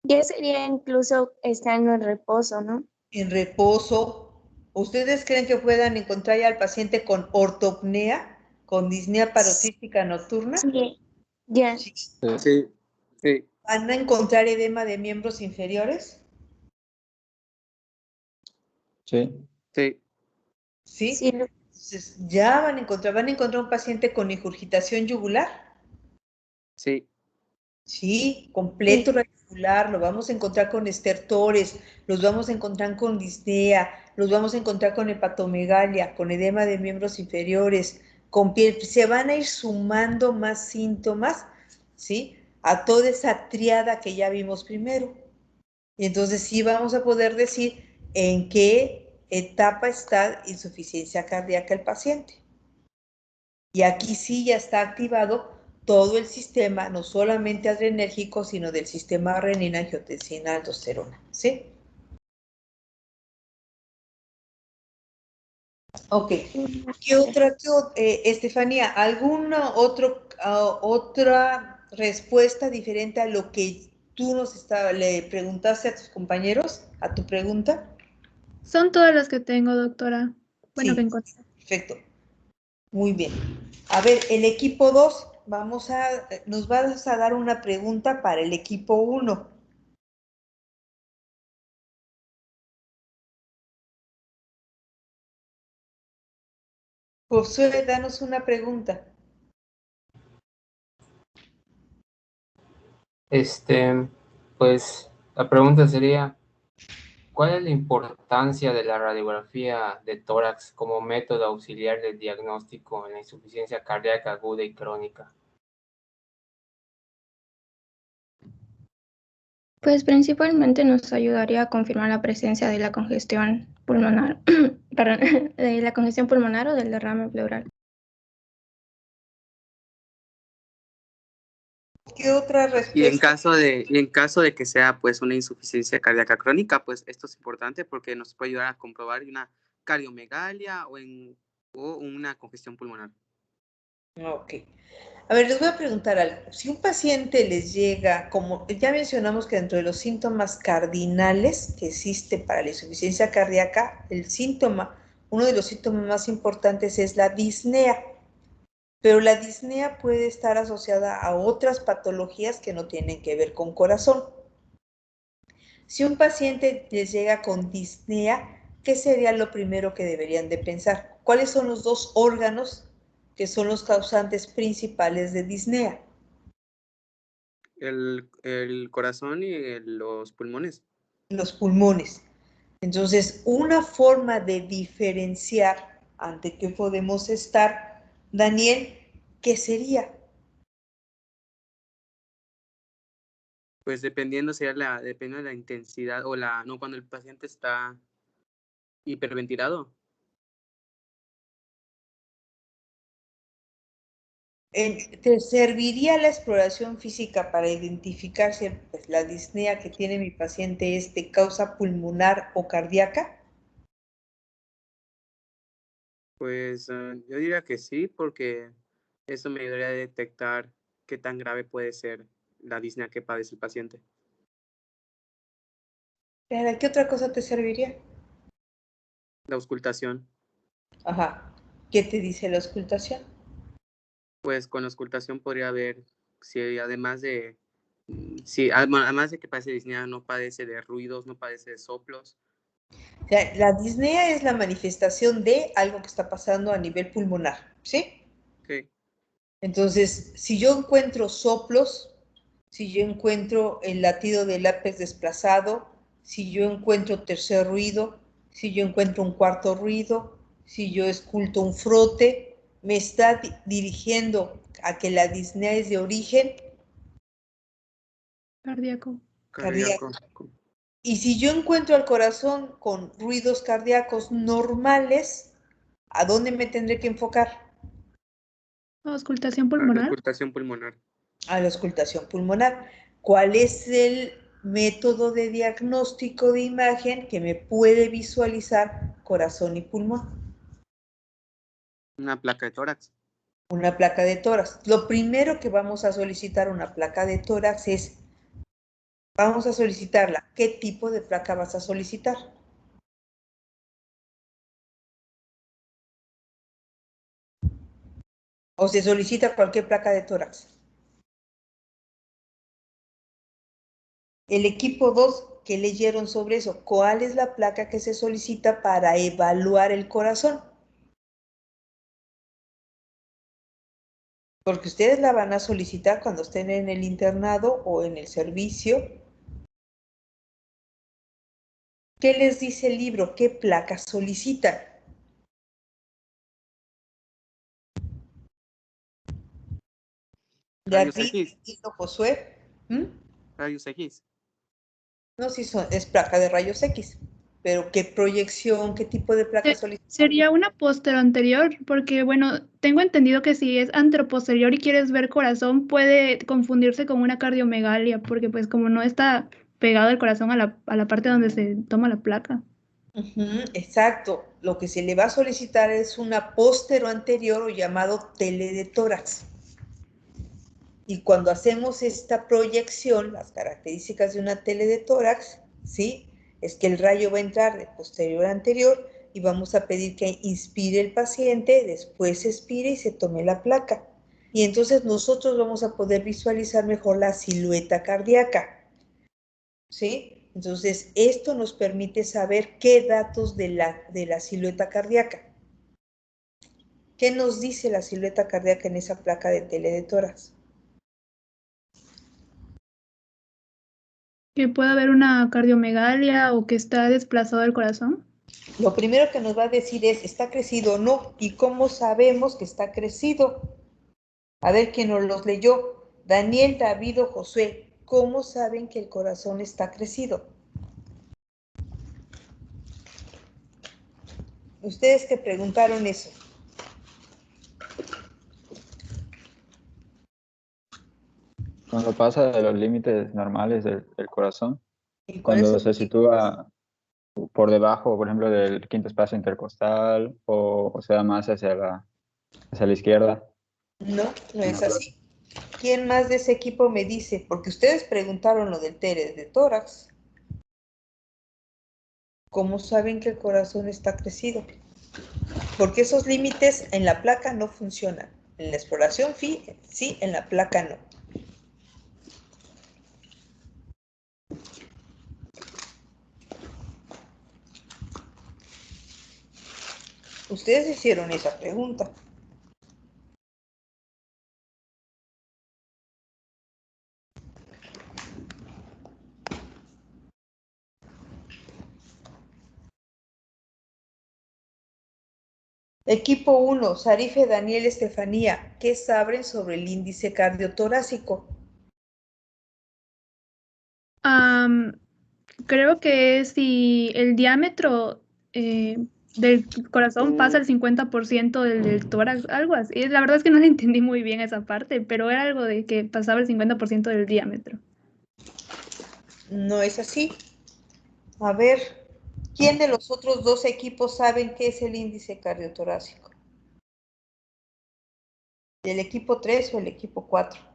Speaker 7: Ya sería incluso estando en reposo, ¿no?
Speaker 2: En reposo. ¿Ustedes creen que puedan encontrar ya al paciente con ortopnea, con disnea paroxística nocturna?
Speaker 7: Sí, ya.
Speaker 2: Sí.
Speaker 5: Sí, sí,
Speaker 2: ¿Van a encontrar edema de miembros inferiores?
Speaker 6: Sí.
Speaker 5: sí,
Speaker 2: ¿Sí?
Speaker 7: Sí,
Speaker 2: Entonces, ya van a encontrar un paciente con ingurgitación yugular.
Speaker 5: sí,
Speaker 2: Sí, completo radicular, lo vamos a encontrar con estertores, los vamos a encontrar con disnea, los vamos a encontrar con hepatomegalia, con edema de miembros inferiores, con piel, se van a ir sumando más síntomas, ¿sí? A toda esa triada que ya vimos primero. Y entonces sí vamos a poder decir en qué etapa está insuficiencia cardíaca el paciente. Y aquí sí ya está activado todo el sistema, no solamente adrenérgico, sino del sistema renina, angiotensina, aldosterona, ¿sí? Ok. ¿Qué otra, Estefanía, alguna otra respuesta diferente a lo que tú le preguntaste a tus compañeros, a tu pregunta?
Speaker 1: Son todas las que tengo, doctora. Bueno, que
Speaker 2: Sí,
Speaker 1: encontré.
Speaker 2: perfecto. Muy bien. A ver, el equipo 2, nos vas a dar una pregunta para el equipo 1. Josué, danos una pregunta.
Speaker 3: Pues la pregunta sería, ¿cuál es la importancia de la radiografía de tórax como método auxiliar de diagnóstico en la insuficiencia cardíaca aguda y crónica?
Speaker 8: Pues principalmente nos ayudaría a confirmar la presencia de la congestión pulmonar, perdón, de la congestión pulmonar o del derrame pleural.
Speaker 2: ¿Qué otra
Speaker 5: y en
Speaker 2: respuesta?
Speaker 5: caso de que sea pues una insuficiencia cardíaca crónica, pues esto es importante porque nos puede ayudar a comprobar una cardiomegalia o una congestión pulmonar.
Speaker 2: Ok. A ver, les voy a preguntar algo. Si un paciente les llega, como ya mencionamos que dentro de los síntomas cardinales que existe para la insuficiencia cardíaca, uno de los síntomas más importantes es la disnea. Pero la disnea puede estar asociada a otras patologías que no tienen que ver con corazón. Si un paciente les llega con disnea, ¿qué sería lo primero que deberían de pensar? ¿Cuáles son los dos órganos que son los causantes principales de disnea?
Speaker 5: El corazón y los pulmones.
Speaker 2: Los pulmones. Entonces, una forma de diferenciar ante qué podemos estar, Daniel, ¿qué sería?
Speaker 5: Pues dependiendo de la intensidad o no, cuando el paciente está hiperventilado.
Speaker 2: ¿Te serviría la exploración física para identificar si pues, la disnea que tiene mi paciente es de causa pulmonar o cardíaca?
Speaker 5: Pues yo diría que sí, porque eso me ayudaría a detectar qué tan grave puede ser la disnea que padece el paciente.
Speaker 2: ¿Para qué otra cosa te serviría?
Speaker 5: La auscultación.
Speaker 2: Ajá. ¿Qué te dice la auscultación?
Speaker 5: Pues con la auscultación podría ver si además de que padece disnea, no padece de ruidos, no padece de soplos.
Speaker 2: La disnea es la manifestación de algo que está pasando a nivel pulmonar, ¿sí?
Speaker 5: Okay.
Speaker 2: Entonces, si yo encuentro soplos, si yo encuentro el latido del lápiz desplazado, si yo encuentro tercer ruido, si yo encuentro un cuarto ruido, si yo escucho un frote, me está dirigiendo a que la disnea es de origen
Speaker 1: Cardíaco.
Speaker 2: cardíaco. Y si yo encuentro al corazón con ruidos cardíacos normales, ¿a dónde me tendré que enfocar?
Speaker 1: Auscultación
Speaker 5: La
Speaker 1: pulmonar.
Speaker 5: auscultación pulmonar.
Speaker 2: A la auscultación pulmonar. ¿Cuál es el método de diagnóstico de imagen que me puede visualizar corazón y pulmón?
Speaker 5: Una placa de tórax.
Speaker 2: Una placa de tórax. Lo primero que vamos a solicitar una placa de tórax es, vamos a solicitarla. ¿Qué tipo de placa vas a solicitar? ¿O se solicita cualquier placa de tórax? El equipo 2, ¿qué leyeron sobre eso? ¿Cuál es la placa que se solicita para evaluar el corazón? Porque ustedes la van a solicitar cuando estén en el internado o en el servicio. ¿Qué les dice el libro? ¿Qué placa solicitan?
Speaker 5: Rayos
Speaker 2: David
Speaker 5: X.
Speaker 2: y Josué.
Speaker 5: Rayos X.
Speaker 2: No, sí, es placa de rayos X. Pero ¿qué proyección, qué tipo de placa solicitan?
Speaker 1: Sería una póstero anterior, porque bueno, tengo entendido que si es anteroposterior y quieres ver corazón, puede confundirse con una cardiomegalia, porque pues como no está pegado el corazón a la parte donde se toma la placa.
Speaker 2: Exacto. Lo que se le va a solicitar es una póstero anterior o llamado tele de tórax. Y cuando hacemos esta proyección, las características de una tele de tórax, ¿sí? Es que el rayo va a entrar de posterior a anterior y vamos a pedir que inspire el paciente, después expire y se tome la placa. Y entonces nosotros vamos a poder visualizar mejor la silueta cardíaca, ¿sí? Entonces, esto nos permite saber qué datos de la silueta cardíaca. ¿Qué nos dice la silueta cardíaca en esa placa de tele de tórax?
Speaker 1: Que puede haber una cardiomegalia o que está desplazado el corazón.
Speaker 2: Lo primero que nos va a decir es, ¿está crecido o no? ¿Y cómo sabemos que está crecido? A ver quién nos los leyó. Daniel, David o Josué, ¿cómo saben que el corazón está crecido? Ustedes que preguntaron eso.
Speaker 6: Cuando pasa de los límites normales del corazón,
Speaker 2: ¿Y cuáles
Speaker 6: cuando
Speaker 2: son
Speaker 6: se
Speaker 2: los
Speaker 6: sitúa por debajo, por ejemplo, del quinto espacio intercostal o sea más hacia la izquierda.
Speaker 2: No, no es así. ¿Quién más de ese equipo me dice? Porque ustedes preguntaron lo del TERES de tórax. ¿Cómo saben que el corazón está crecido? Porque esos límites en la placa no funcionan. En la exploración sí, en la placa no. Ustedes hicieron esa pregunta. Equipo 1, Sarife, Daniel, Estefanía, ¿qué saben sobre el índice cardiotorácico?
Speaker 1: Creo que si el diámetro del corazón pasa el 50% del tórax, algo así. La verdad es que no le entendí muy bien esa parte, pero era algo de que pasaba el 50% del diámetro.
Speaker 2: No es así. A ver, ¿quién de los otros dos equipos saben qué es el índice cardiotorácico? ¿El equipo 3 o el equipo 4?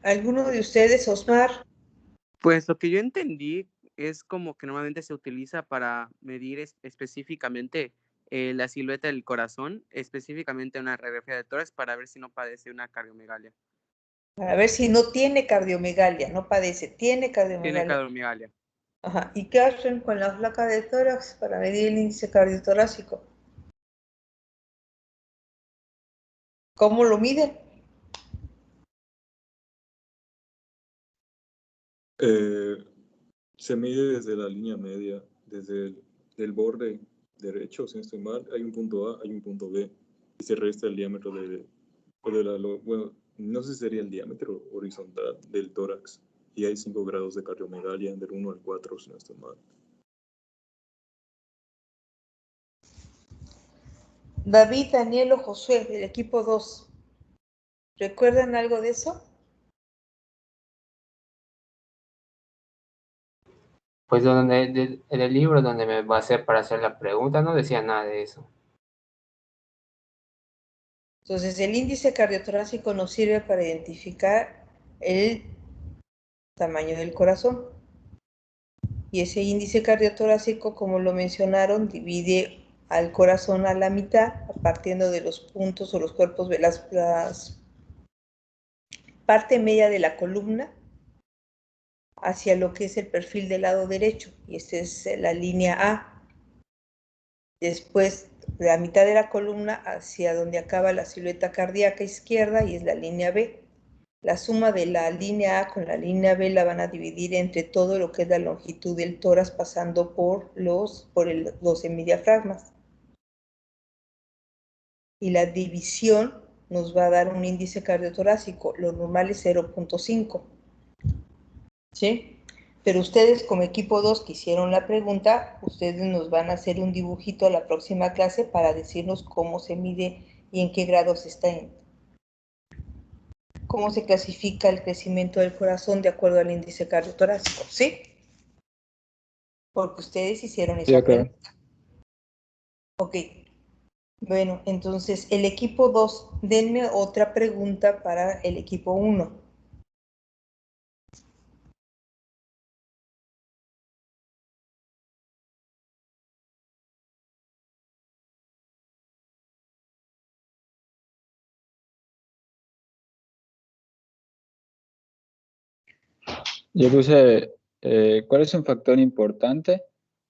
Speaker 2: ¿Alguno de ustedes, Osmar?
Speaker 5: Pues lo que yo entendí es como que normalmente se utiliza para medir específicamente la silueta del corazón, específicamente una radiografía de tórax para ver si no padece una cardiomegalia.
Speaker 2: Para ver si no tiene cardiomegalia, no padece, tiene
Speaker 5: Tiene
Speaker 2: cardiomegalia.
Speaker 5: cardiomegalia.
Speaker 2: Ajá. ¿Y qué hacen con la placa de tórax para medir el índice cardiotorácico? ¿Cómo lo miden?
Speaker 9: Se mide desde la línea media, desde el borde derecho, si no estoy mal, hay un punto A, hay un punto B, y se resta el diámetro bueno, no sé si sería el diámetro horizontal del tórax, y hay 5 grados de cardiomegalia, del 1 al 4, si no estoy mal.
Speaker 2: David, Daniel o Josué, del equipo 2. ¿Recuerdan algo de eso?
Speaker 3: Pues en el libro donde me basé para hacer la pregunta no decía nada de eso.
Speaker 2: Entonces, el índice cardiotorácico nos sirve para identificar el tamaño del corazón. Y ese índice cardiotorácico, como lo mencionaron, divide al corazón a la mitad, partiendo de los puntos o los cuerpos, las parte media de la columna hacia lo que es el perfil del lado derecho. Y esta es la línea A. Después, la mitad de la columna hacia donde acaba la silueta cardíaca izquierda y es la línea B. La suma de la línea A con la línea B la van a dividir entre todo lo que es la longitud del tórax pasando por los hemidiafragmas. Y la división nos va a dar un índice cardiotorácico. Lo normal es 0.5. ¿Sí? Pero ustedes como equipo 2 que hicieron la pregunta, ustedes nos van a hacer un dibujito a la próxima clase para decirnos cómo se mide y en qué grados está cómo se clasifica el crecimiento del corazón de acuerdo al índice cardiotorácico, ¿sí? Porque ustedes hicieron esa pregunta. Ok. Bueno, entonces el equipo 2, denme otra pregunta para el equipo 1.
Speaker 6: Yo puse, ¿cuál es un factor importante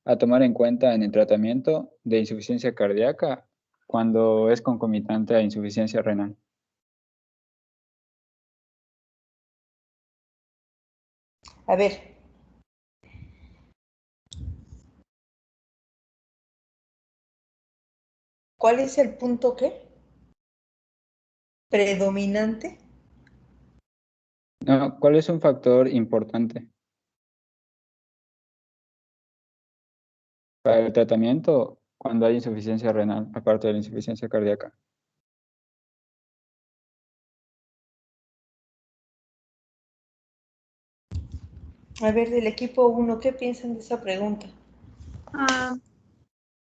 Speaker 6: a tomar en cuenta en el tratamiento de insuficiencia cardíaca cuando es concomitante a insuficiencia renal?
Speaker 2: A ver. ¿Cuál es el punto qué? ¿Predominante?
Speaker 6: No, ¿cuál es un factor importante? para el tratamiento cuando hay insuficiencia renal, aparte de la insuficiencia cardíaca.
Speaker 2: A ver, del equipo 1, ¿qué piensan de esa pregunta?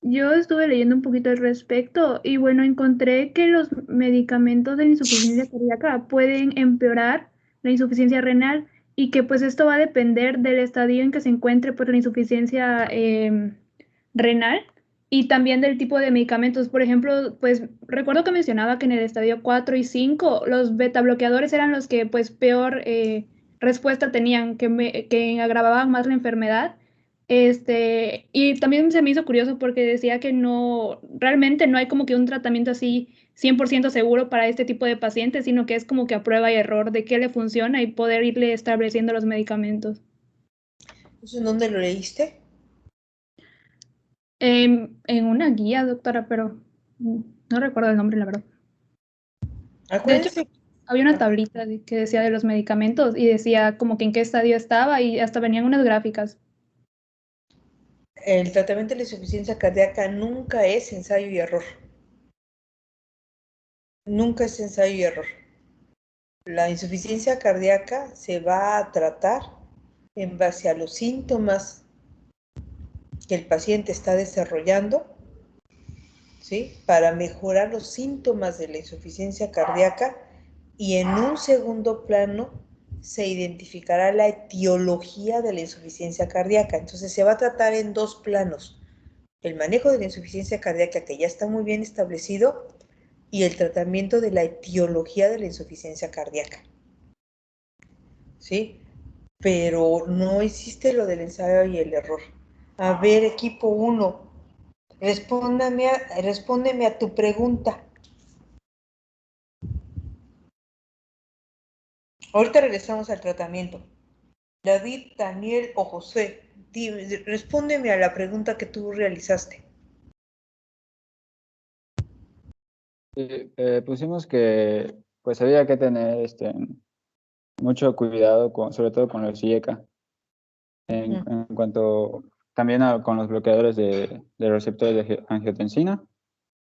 Speaker 1: Yo estuve leyendo un poquito al respecto y bueno, encontré que los medicamentos de la insuficiencia cardíaca pueden empeorar la insuficiencia renal y que pues esto va a depender del estadio en que se encuentre pues la insuficiencia renal y también del tipo de medicamentos. Por ejemplo, pues recuerdo que mencionaba que en el estadio 4 y 5 los beta bloqueadores eran los que pues peor respuesta tenían, que agravaban más la enfermedad. Y también se me hizo curioso porque decía que no, realmente no hay como que un tratamiento así 100% seguro para este tipo de pacientes, sino que es como que a prueba y error de qué le funciona y poder irle estableciendo los medicamentos.
Speaker 2: ¿Eso en dónde lo leíste?
Speaker 1: En una guía, doctora, pero no recuerdo el nombre, la verdad. De hecho,
Speaker 2: Acuérdense,
Speaker 1: había una tablita que decía de los medicamentos y decía como que en qué estadio estaba y hasta venían unas gráficas.
Speaker 2: el tratamiento de la insuficiencia cardíaca nunca es ensayo y error. Nunca es ensayo y error. La insuficiencia cardíaca se va a tratar en base a los síntomas que el paciente está desarrollando, ¿sí? Para mejorar los síntomas de la insuficiencia cardíaca y en un segundo plano se identificará la etiología de la insuficiencia cardíaca. Entonces se va a tratar en dos planos: el manejo de la insuficiencia cardíaca, que ya está muy bien establecido, y el tratamiento de la etiología de la insuficiencia cardíaca, ¿sí? Pero no existe lo del ensayo y el error. A ver, equipo 1, respóndeme a tu pregunta. Ahorita regresamos al tratamiento. David, Daniel o José, respóndeme a la pregunta que tú realizaste.
Speaker 6: Pusimos que pues había que tener mucho cuidado, sobre todo con los IECA, en cuanto también con los bloqueadores de receptores de angiotensina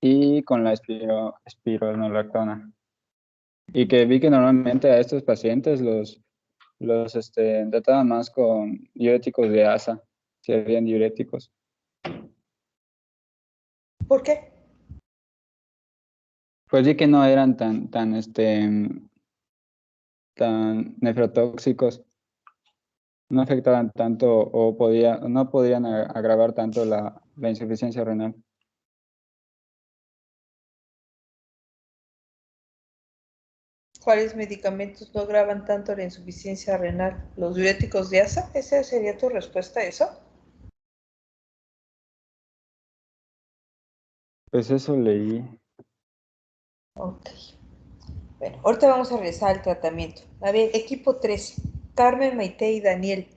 Speaker 6: y con la espironolactona. Y que vi que normalmente a estos pacientes los trataban más con diuréticos de ASA, si habían diuréticos.
Speaker 2: ¿Por qué?
Speaker 6: Pues vi que no eran tan nefrotóxicos, no afectaban tanto o no podían agravar tanto la insuficiencia renal.
Speaker 2: ¿Cuáles medicamentos no agravan tanto la insuficiencia renal? ¿Los diuréticos de ASA? ¿Esa sería tu respuesta a eso?
Speaker 6: Pues eso leí.
Speaker 2: Ok. Bueno, ahorita vamos a regresar al tratamiento. A ver, equipo 3, Carmen, Maite y Daniel,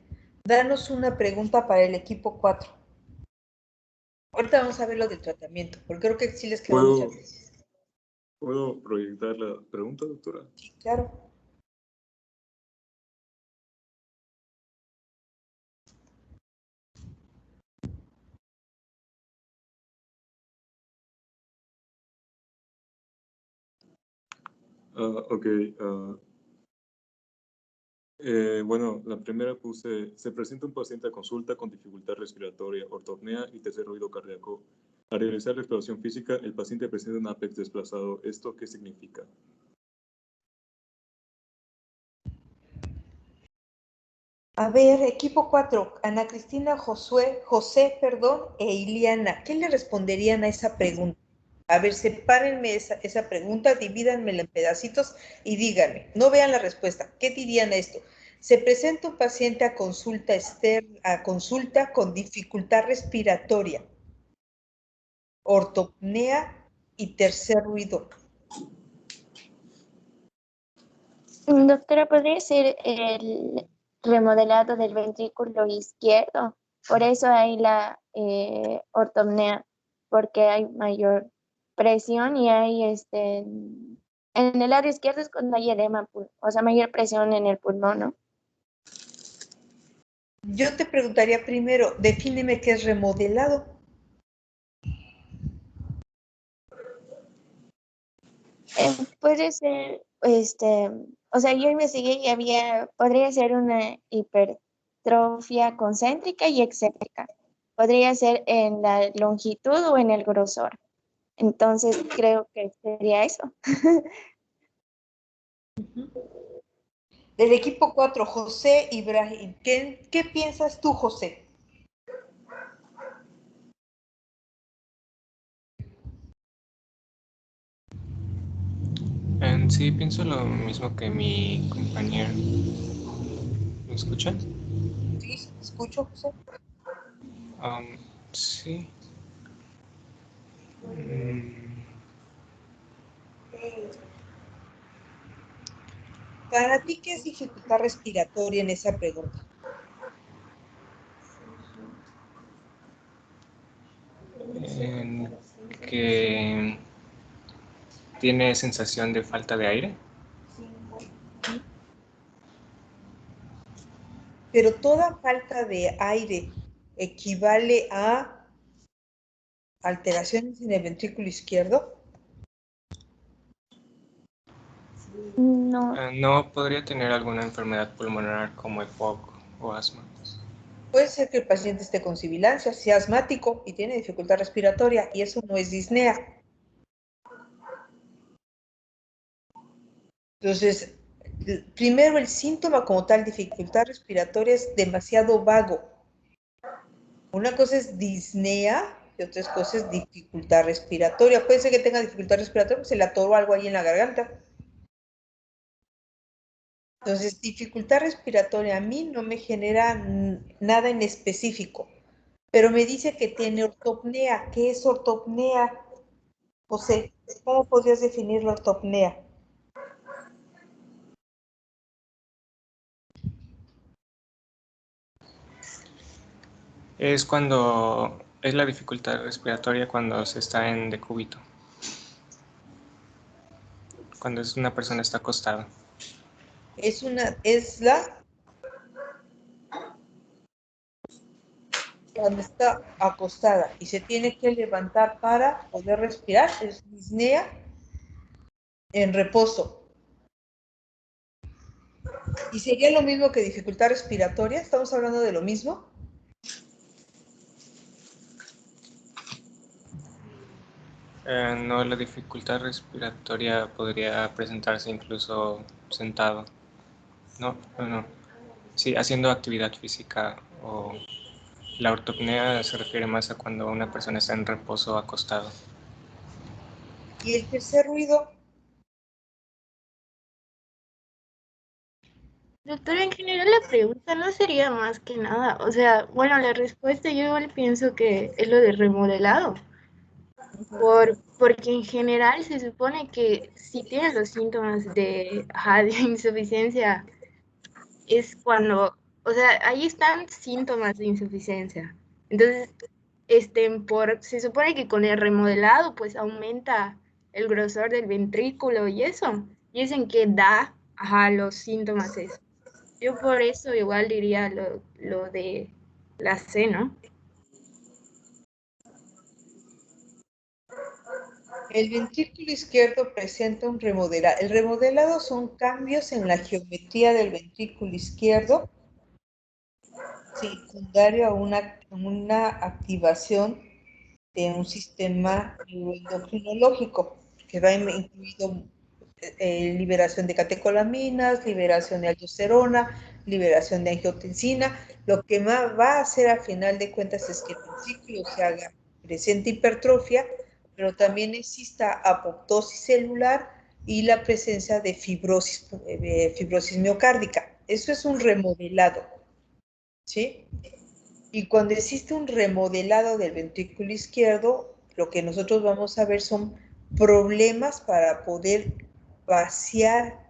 Speaker 2: danos una pregunta para el equipo 4. Ahorita vamos a ver lo del tratamiento, porque creo que sí les quedó mucha clase.
Speaker 9: ¿Puedo proyectar la pregunta, doctora?
Speaker 2: Sí, claro.
Speaker 9: Ok. Bueno, la primera puse, se presenta un paciente a consulta con dificultad respiratoria, ortopnea y tercer ruido cardíaco. Al realizar la exploración física, el paciente presenta un apex desplazado. ¿Esto qué significa?
Speaker 2: A ver, equipo 4, Ana Cristina, José, e Iliana, ¿qué le responderían a esa pregunta? A ver, sepárenme esa pregunta, divídanmela en pedacitos y díganme, no vean la respuesta, ¿qué dirían a esto? Se presenta un paciente a consulta con dificultad respiratoria, ortopnea y tercer ruido.
Speaker 7: Doctora, ¿podría ser el remodelado del ventrículo izquierdo? Por eso hay la ortopnea, porque hay mayor presión y hay en el lado izquierdo es cuando hay edema, o sea, mayor presión en el pulmón, ¿no?
Speaker 2: Yo te preguntaría primero, defíneme qué es remodelado.
Speaker 7: Puede ser, o sea, yo investigué y podría ser una hipertrofia concéntrica y excéntrica. Podría ser en la longitud o en el grosor. Entonces, creo que sería eso.
Speaker 2: Del equipo 4, José Ibrahim. ¿Qué piensas tú, José?
Speaker 3: Sí, pienso lo mismo que mi compañero. ¿Me escuchan?
Speaker 2: Sí, escucho, José.
Speaker 3: Sí.
Speaker 2: Para ti, ¿qué es dificultad respiratoria en esa pregunta?
Speaker 3: Que tiene sensación de falta de aire.
Speaker 2: Pero toda falta de aire equivale a alteraciones en el ventrículo izquierdo.
Speaker 7: No.
Speaker 3: No podría tener alguna enfermedad pulmonar como EPOC o asma.
Speaker 2: Puede ser que el paciente esté con sibilancia, sea asmático y tiene dificultad respiratoria, y eso no es disnea. Entonces, primero el síntoma como tal, dificultad respiratoria, es demasiado vago. Una cosa es disnea y otra cosa es dificultad respiratoria. Puede ser que tenga dificultad respiratoria, pues se le atoró algo ahí en la garganta. Entonces, dificultad respiratoria a mí no me genera nada en específico, pero me dice que tiene ortopnea. ¿Qué es ortopnea? José, ¿cómo podrías definir la ortopnea?
Speaker 3: Es la dificultad respiratoria cuando se está en decúbito. Cuando una persona está acostada.
Speaker 2: Cuando está acostada y se tiene que levantar para poder respirar, es disnea en reposo. ¿Y sería lo mismo que dificultad respiratoria? ¿Estamos hablando de lo mismo?
Speaker 3: No, la dificultad respiratoria podría presentarse incluso sentado. No. Sí, haciendo actividad física. O la ortopnea se refiere más a cuando una persona está en reposo acostado.
Speaker 2: ¿Y el tercer ruido?
Speaker 8: Doctora, en general la pregunta no sería más que nada, o sea, bueno, la respuesta yo igual pienso que es lo de remodelado, porque en general se supone que si tienes los síntomas de insuficiencia, es cuando, o sea, ahí están síntomas de insuficiencia. Entonces, se supone que con el remodelado, pues aumenta el grosor del ventrículo y eso, y dicen que da, los síntomas eso. Yo por eso igual diría lo de la C, ¿no?
Speaker 2: El ventrículo izquierdo presenta un remodelado. El remodelado son cambios en la geometría del ventrículo izquierdo secundario a una activación de un sistema endocrinológico que va incluido liberación de catecolaminas, liberación de aldosterona, liberación de angiotensina. Lo que más va a hacer a final de cuentas es que el ventrículo se haga presente hipertrofia, pero también exista apoptosis celular y la presencia de fibrosis miocárdica. Eso es un remodelado, ¿sí? Y cuando existe un remodelado del ventrículo izquierdo, lo que nosotros vamos a ver son problemas para poder vaciar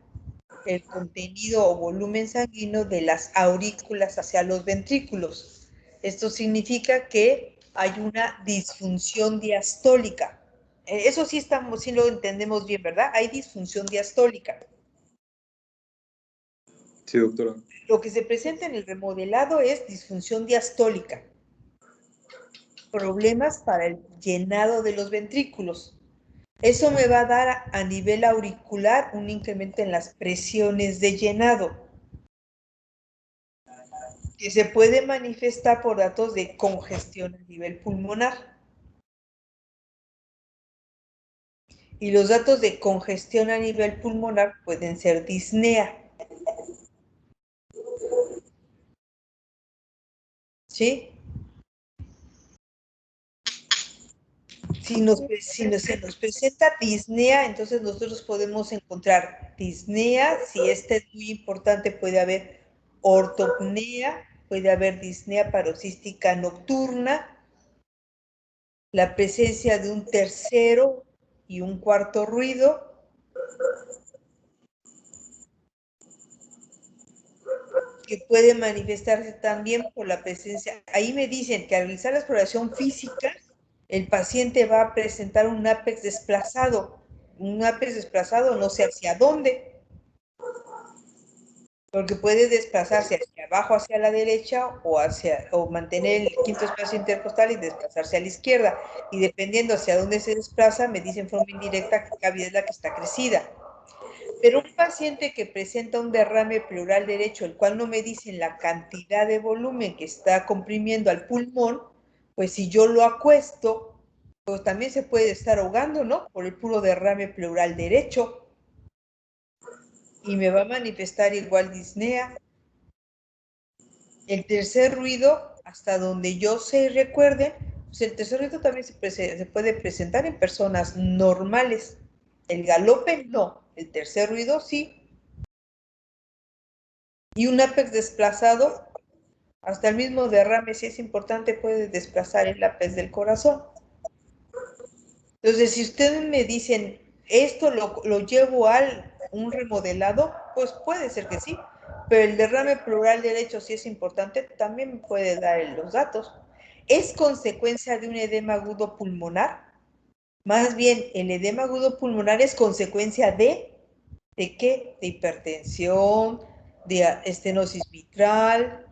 Speaker 2: el contenido o volumen sanguíneo de las aurículas hacia los ventrículos. Esto significa que hay una disfunción diastólica. Eso sí lo entendemos bien, ¿verdad? Hay disfunción diastólica.
Speaker 9: Sí, doctora.
Speaker 2: Lo que se presenta en el remodelado es disfunción diastólica, problemas para el llenado de los ventrículos. Eso me va a dar a nivel auricular un incremento en las presiones de llenado, que se puede manifestar por datos de congestión a nivel pulmonar. Y los datos de congestión a nivel pulmonar pueden ser disnea. ¿Sí? Si se nos presenta disnea, entonces nosotros podemos encontrar disnea. Si este es muy importante, puede haber ortopnea, puede haber disnea paroxística nocturna, la presencia de un tercero y un cuarto ruido, que puede manifestarse también por la presencia. Ahí me dicen que al realizar la exploración física, el paciente va a presentar un ápex desplazado. Un ápex desplazado no sé hacia dónde, porque puede desplazarse hacia abajo, hacia la derecha, o mantener el quinto espacio intercostal y desplazarse a la izquierda. Y dependiendo hacia dónde se desplaza, me dicen en forma indirecta qué cavidad es la que está crecida. Pero un paciente que presenta un derrame pleural derecho, el cual no me dicen la cantidad de volumen que está comprimiendo al pulmón, pues si yo lo acuesto, pues también se puede estar ahogando, ¿no? Por el puro derrame pleural derecho. Y me va a manifestar igual disnea. El tercer ruido, hasta donde yo se recuerde, pues el tercer ruido también se puede presentar en personas normales. El galope no, el tercer ruido sí. Y un ápex desplazado, hasta el mismo derrame, si es importante, puede desplazar el ápex del corazón. Entonces, si ustedes me dicen, esto lo llevo a un remodelado, pues puede ser que sí, pero el derrame pleural derecho, si es importante, también me puede dar los datos. ¿Es consecuencia de un edema agudo pulmonar? Más bien, el edema agudo pulmonar es consecuencia ¿de qué? De hipertensión, de estenosis mitral.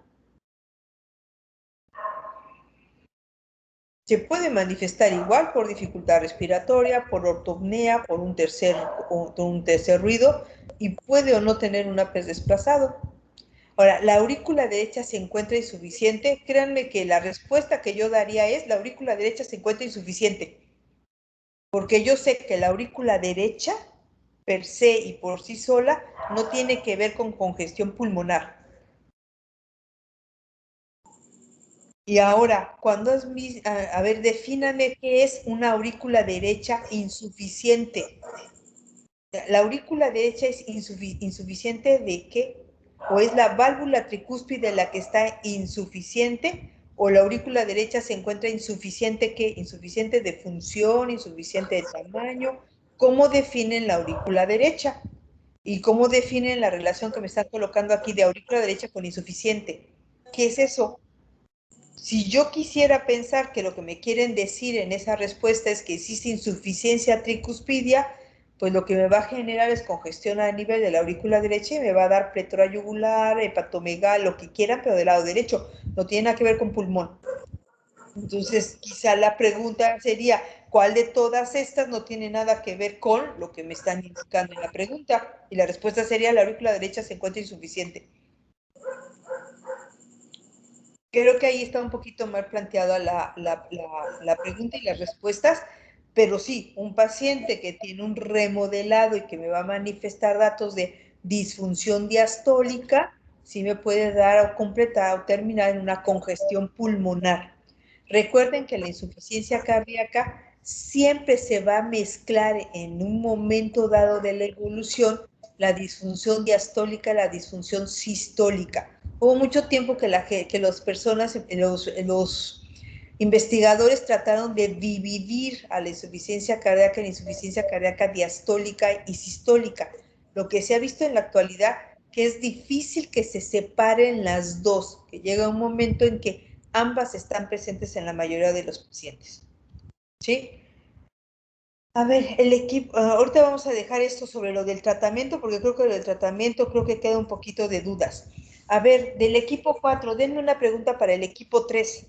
Speaker 2: Se puede manifestar igual por dificultad respiratoria, por ortopnea, por un tercer ruido, y puede o no tener un ápex desplazado. Ahora, ¿la aurícula derecha se encuentra insuficiente? Créanme que la respuesta que yo daría es: la aurícula derecha se encuentra insuficiente. Porque yo sé que la aurícula derecha, per se y por sí sola, no tiene que ver con congestión pulmonar. Y ahora, cuando es a ver, defíname qué es una aurícula derecha insuficiente. ¿La aurícula derecha es insuficiente de qué? ¿O es la válvula tricúspide la que está insuficiente? ¿O la aurícula derecha se encuentra insuficiente qué? ¿Insuficiente de función, insuficiente de tamaño? ¿Cómo definen la aurícula derecha? ¿Y cómo definen la relación que me están colocando aquí de aurícula derecha con insuficiente? ¿Qué es eso? Si yo quisiera pensar que lo que me quieren decir en esa respuesta es que existe insuficiencia tricuspidia, pues lo que me va a generar es congestión a nivel de la aurícula derecha y me va a dar pletora yugular, hepatomegal, lo que quieran, pero del lado derecho. No tiene nada que ver con pulmón. Entonces, quizá la pregunta sería, ¿cuál de todas estas no tiene nada que ver con lo que me están indicando en la pregunta? Y la respuesta sería, la aurícula derecha se encuentra insuficiente. Creo que ahí está un poquito mal planteada la pregunta y las respuestas, pero sí, un paciente que tiene un remodelado y que me va a manifestar datos de disfunción diastólica, sí me puede dar o completar o terminar en una congestión pulmonar. Recuerden que la insuficiencia cardíaca siempre se va a mezclar en un momento dado de la evolución la disfunción diastólica, la disfunción sistólica. Hubo mucho tiempo que los investigadores trataron de dividir a la insuficiencia cardíaca en insuficiencia cardíaca diastólica y sistólica. Lo que se ha visto en la actualidad que es difícil que se separen las dos, que llega un momento en que ambas están presentes en la mayoría de los pacientes. ¿Sí? A ver, el equipo, ahorita vamos a dejar esto sobre lo del tratamiento, porque creo que lo del tratamiento creo que queda un poquito de dudas. A ver, del equipo 4, denme una pregunta para el equipo 3.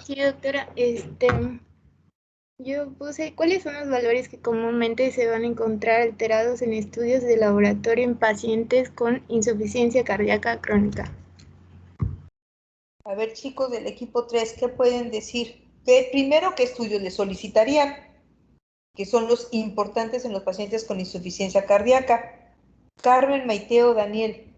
Speaker 8: Sí, doctora, yo puse cuáles son los valores que comúnmente se van a encontrar alterados en estudios de laboratorio en pacientes con insuficiencia cardíaca crónica.
Speaker 2: A ver, chicos del equipo 3, ¿qué pueden decir? Primero, ¿qué estudios le solicitarían? Que son los importantes en los pacientes con insuficiencia cardíaca. Carmen, Maiteo, Daniel.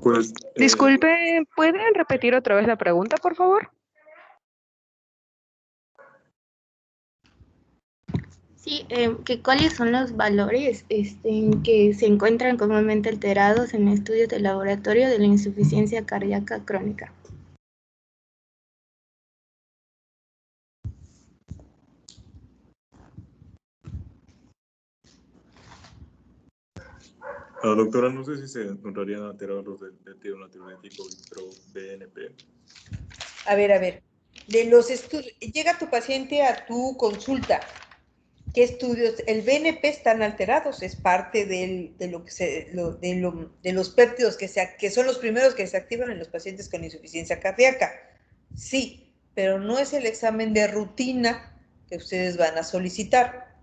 Speaker 9: Pues,
Speaker 10: Disculpe, ¿pueden repetir otra vez la pregunta, por favor?
Speaker 8: Sí, que cuáles son los valores que se encuentran comúnmente alterados en estudios de laboratorio de la insuficiencia cardíaca crónica.
Speaker 9: doctora, no sé si se encontrarían alterados los del tiro natriurético y pro-BNP.
Speaker 2: A ver. De los estudios, llega tu paciente a tu consulta. ¿Qué estudios? El BNP están alterados, es parte de los péptidos que son los primeros que se activan en los pacientes con insuficiencia cardíaca. Sí, pero no es el examen de rutina que ustedes van a solicitar.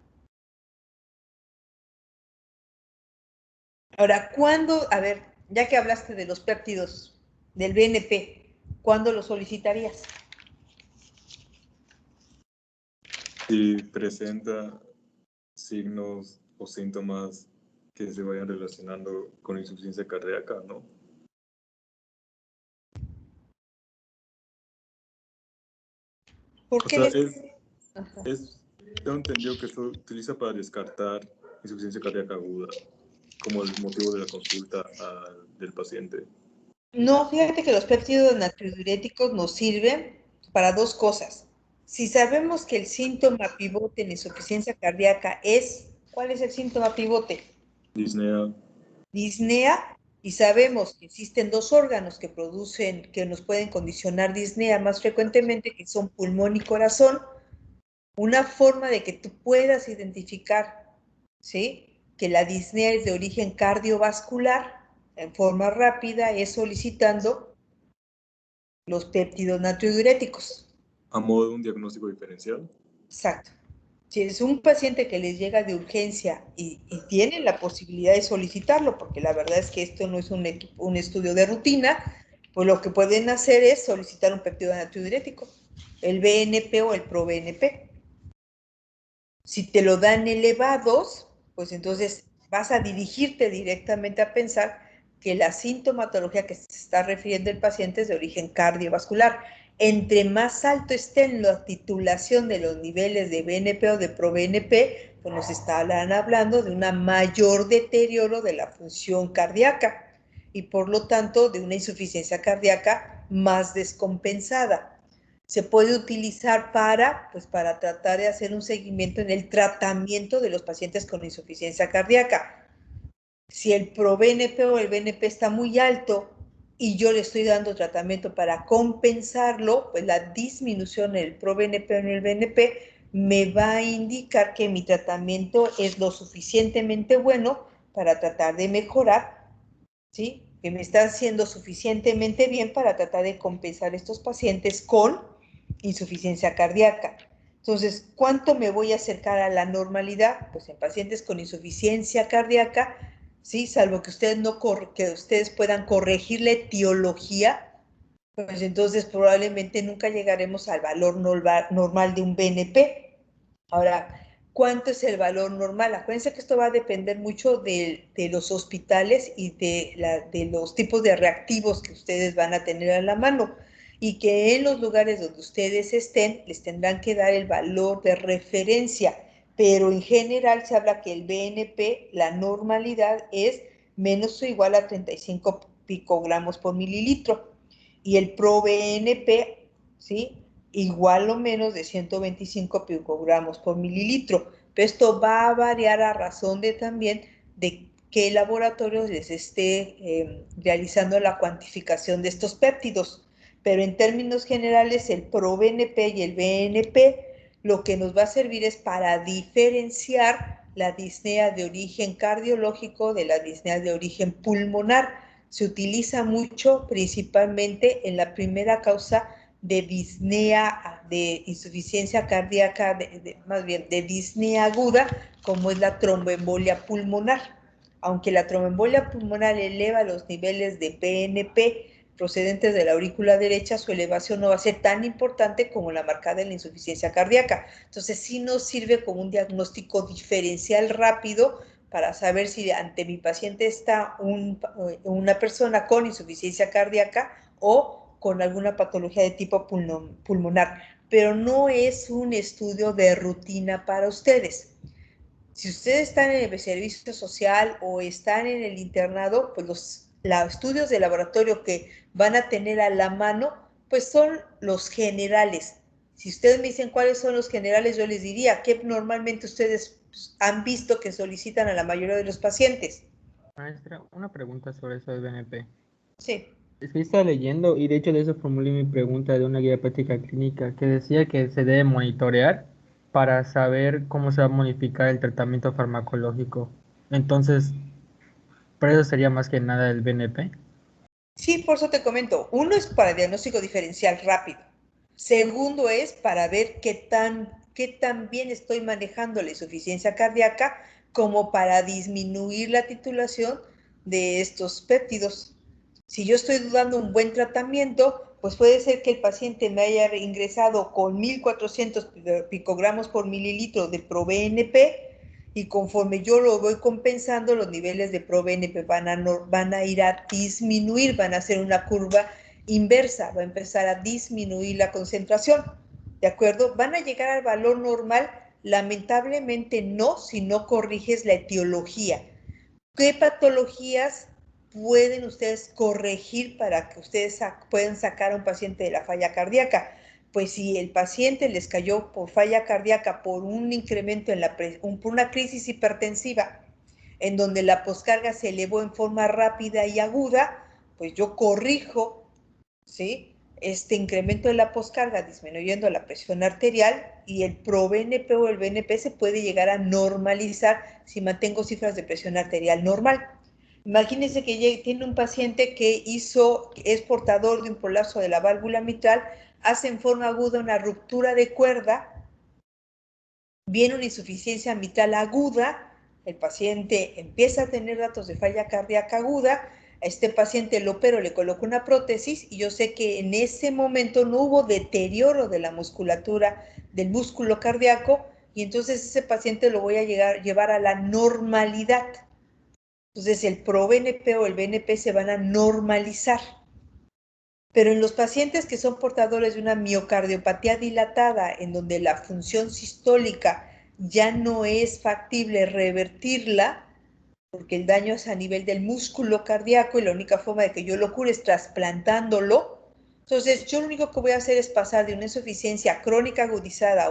Speaker 2: Ahora, ¿cuándo? A ver, ya que hablaste de los péptidos del BNP, ¿cuándo los solicitarías?
Speaker 9: Si presenta signos o síntomas que se vayan relacionando con insuficiencia cardíaca, ¿no?
Speaker 2: ¿Por qué
Speaker 9: tengo entendido que esto utiliza para descartar insuficiencia cardíaca aguda como el motivo de la consulta del paciente.
Speaker 2: No, fíjate que los péptidos natriuréticos nos sirven para dos cosas. Si sabemos que el síntoma pivote en insuficiencia cardíaca ¿cuál es el síntoma pivote?
Speaker 9: Disnea.
Speaker 2: Disnea, y sabemos que existen dos órganos que nos pueden condicionar disnea más frecuentemente, que son pulmón y corazón. Una forma de que tú puedas identificar, ¿sí?, que la disnea es de origen cardiovascular en forma rápida es solicitando los péptidos natriuréticos.
Speaker 9: ¿A modo de un diagnóstico diferencial?
Speaker 2: Exacto. Si es un paciente que les llega de urgencia y tienen la posibilidad de solicitarlo, porque la verdad es que esto no es un estudio de rutina, pues lo que pueden hacer es solicitar un péptido natriurético, el BNP o el ProBNP. Si te lo dan elevados, pues entonces vas a dirigirte directamente a pensar que la sintomatología que se está refiriendo el paciente es de origen cardiovascular. Entre más alto esté en la titulación de los niveles de BNP o de ProBNP, pues nos estarán hablando de un mayor deterioro de la función cardíaca y por lo tanto de una insuficiencia cardíaca más descompensada. Se puede utilizar para tratar de hacer un seguimiento en el tratamiento de los pacientes con insuficiencia cardíaca. Si el ProBNP o el BNP está muy alto y yo le estoy dando tratamiento para compensarlo, pues la disminución en el ProBNP o en el BNP me va a indicar que mi tratamiento es lo suficientemente bueno para tratar de mejorar, ¿sí?, que me está haciendo suficientemente bien para tratar de compensar estos pacientes con insuficiencia cardíaca. Entonces, ¿cuánto me voy a acercar a la normalidad? Pues en pacientes con insuficiencia cardíaca, sí, salvo que ustedes puedan corregir la etiología, pues entonces probablemente nunca llegaremos al valor normal de un BNP. Ahora, ¿cuánto es el valor normal? Acuérdense que esto va a depender mucho de los hospitales y de los tipos de reactivos que ustedes van a tener a la mano, y que en los lugares donde ustedes estén les tendrán que dar el valor de referencia, pero en general se habla que el BNP, la normalidad es menos o igual a 35 picogramos por mililitro. Y el ProBNP, ¿sí? Igual o menos de 125 picogramos por mililitro. Pero esto va a variar a razón de también de qué laboratorio les esté realizando la cuantificación de estos péptidos. Pero en términos generales, el ProBNP y el BNP lo que nos va a servir es para diferenciar la disnea de origen cardiológico de la disnea de origen pulmonar. Se utiliza mucho principalmente en la primera causa de disnea, de insuficiencia cardíaca, más bien de disnea aguda, como es la tromboembolia pulmonar. Aunque la tromboembolia pulmonar eleva los niveles de BNP procedentes de la aurícula derecha, su elevación no va a ser tan importante como la marcada en la insuficiencia cardíaca. Entonces, sí nos sirve como un diagnóstico diferencial rápido para saber si ante mi paciente está una persona con insuficiencia cardíaca o con alguna patología de tipo pulmonar. Pero no es un estudio de rutina para ustedes. Si ustedes están en el servicio social o están en el internado, pues los estudios de laboratorio que van a tener a la mano, pues son los generales. Si ustedes me dicen cuáles son los generales, yo les diría que normalmente ustedes han visto que solicitan a la mayoría de los pacientes.
Speaker 4: Maestra, una pregunta sobre eso del BNP.
Speaker 2: Sí.
Speaker 4: Es que estaba leyendo y de hecho de eso formulé mi pregunta de una guía práctica clínica que decía que se debe monitorear para saber cómo se va a modificar el tratamiento farmacológico. Entonces, ¿por eso sería más que nada el BNP?
Speaker 2: Sí, por eso te comento. Uno es para diagnóstico diferencial rápido. Segundo es para ver qué tan bien estoy manejando la insuficiencia cardíaca como para disminuir la titulación de estos péptidos. Si yo estoy dando un buen tratamiento, pues puede ser que el paciente me haya ingresado con 1400 picogramos por mililitro de ProBNP y conforme yo lo voy compensando, los niveles de ProBNP van a ir a disminuir, van a hacer una curva inversa, va a empezar a disminuir la concentración, ¿de acuerdo? Van a llegar al valor normal, lamentablemente no, si no corriges la etiología. ¿Qué patologías pueden ustedes corregir para que ustedes puedan sacar a un paciente de la falla cardíaca? Pues si el paciente les cayó por falla cardíaca por un incremento por una crisis hipertensiva, en donde la poscarga se elevó en forma rápida y aguda, pues yo corrijo, ¿sí?, este incremento de la poscarga disminuyendo la presión arterial y el ProBNP o el BNP se puede llegar a normalizar si mantengo cifras de presión arterial normal. Imagínense que tiene un paciente que es portador de un prolapso de la válvula mitral, hace en forma aguda una ruptura de cuerda, viene una insuficiencia mitral aguda, el paciente empieza a tener datos de falla cardíaca aguda, a este paciente lo opero, le coloco una prótesis y yo sé que en ese momento no hubo deterioro de la musculatura del músculo cardíaco y entonces ese paciente lo voy a llevar a la normalidad. Entonces el ProBNP o el BNP se van a normalizar. Pero en los pacientes que son portadores de una miocardiopatía dilatada, en donde la función sistólica ya no es factible revertirla, porque el daño es a nivel del músculo cardíaco y la única forma de que yo lo cure es trasplantándolo, entonces yo lo único que voy a hacer es pasar de una insuficiencia crónica agudizada,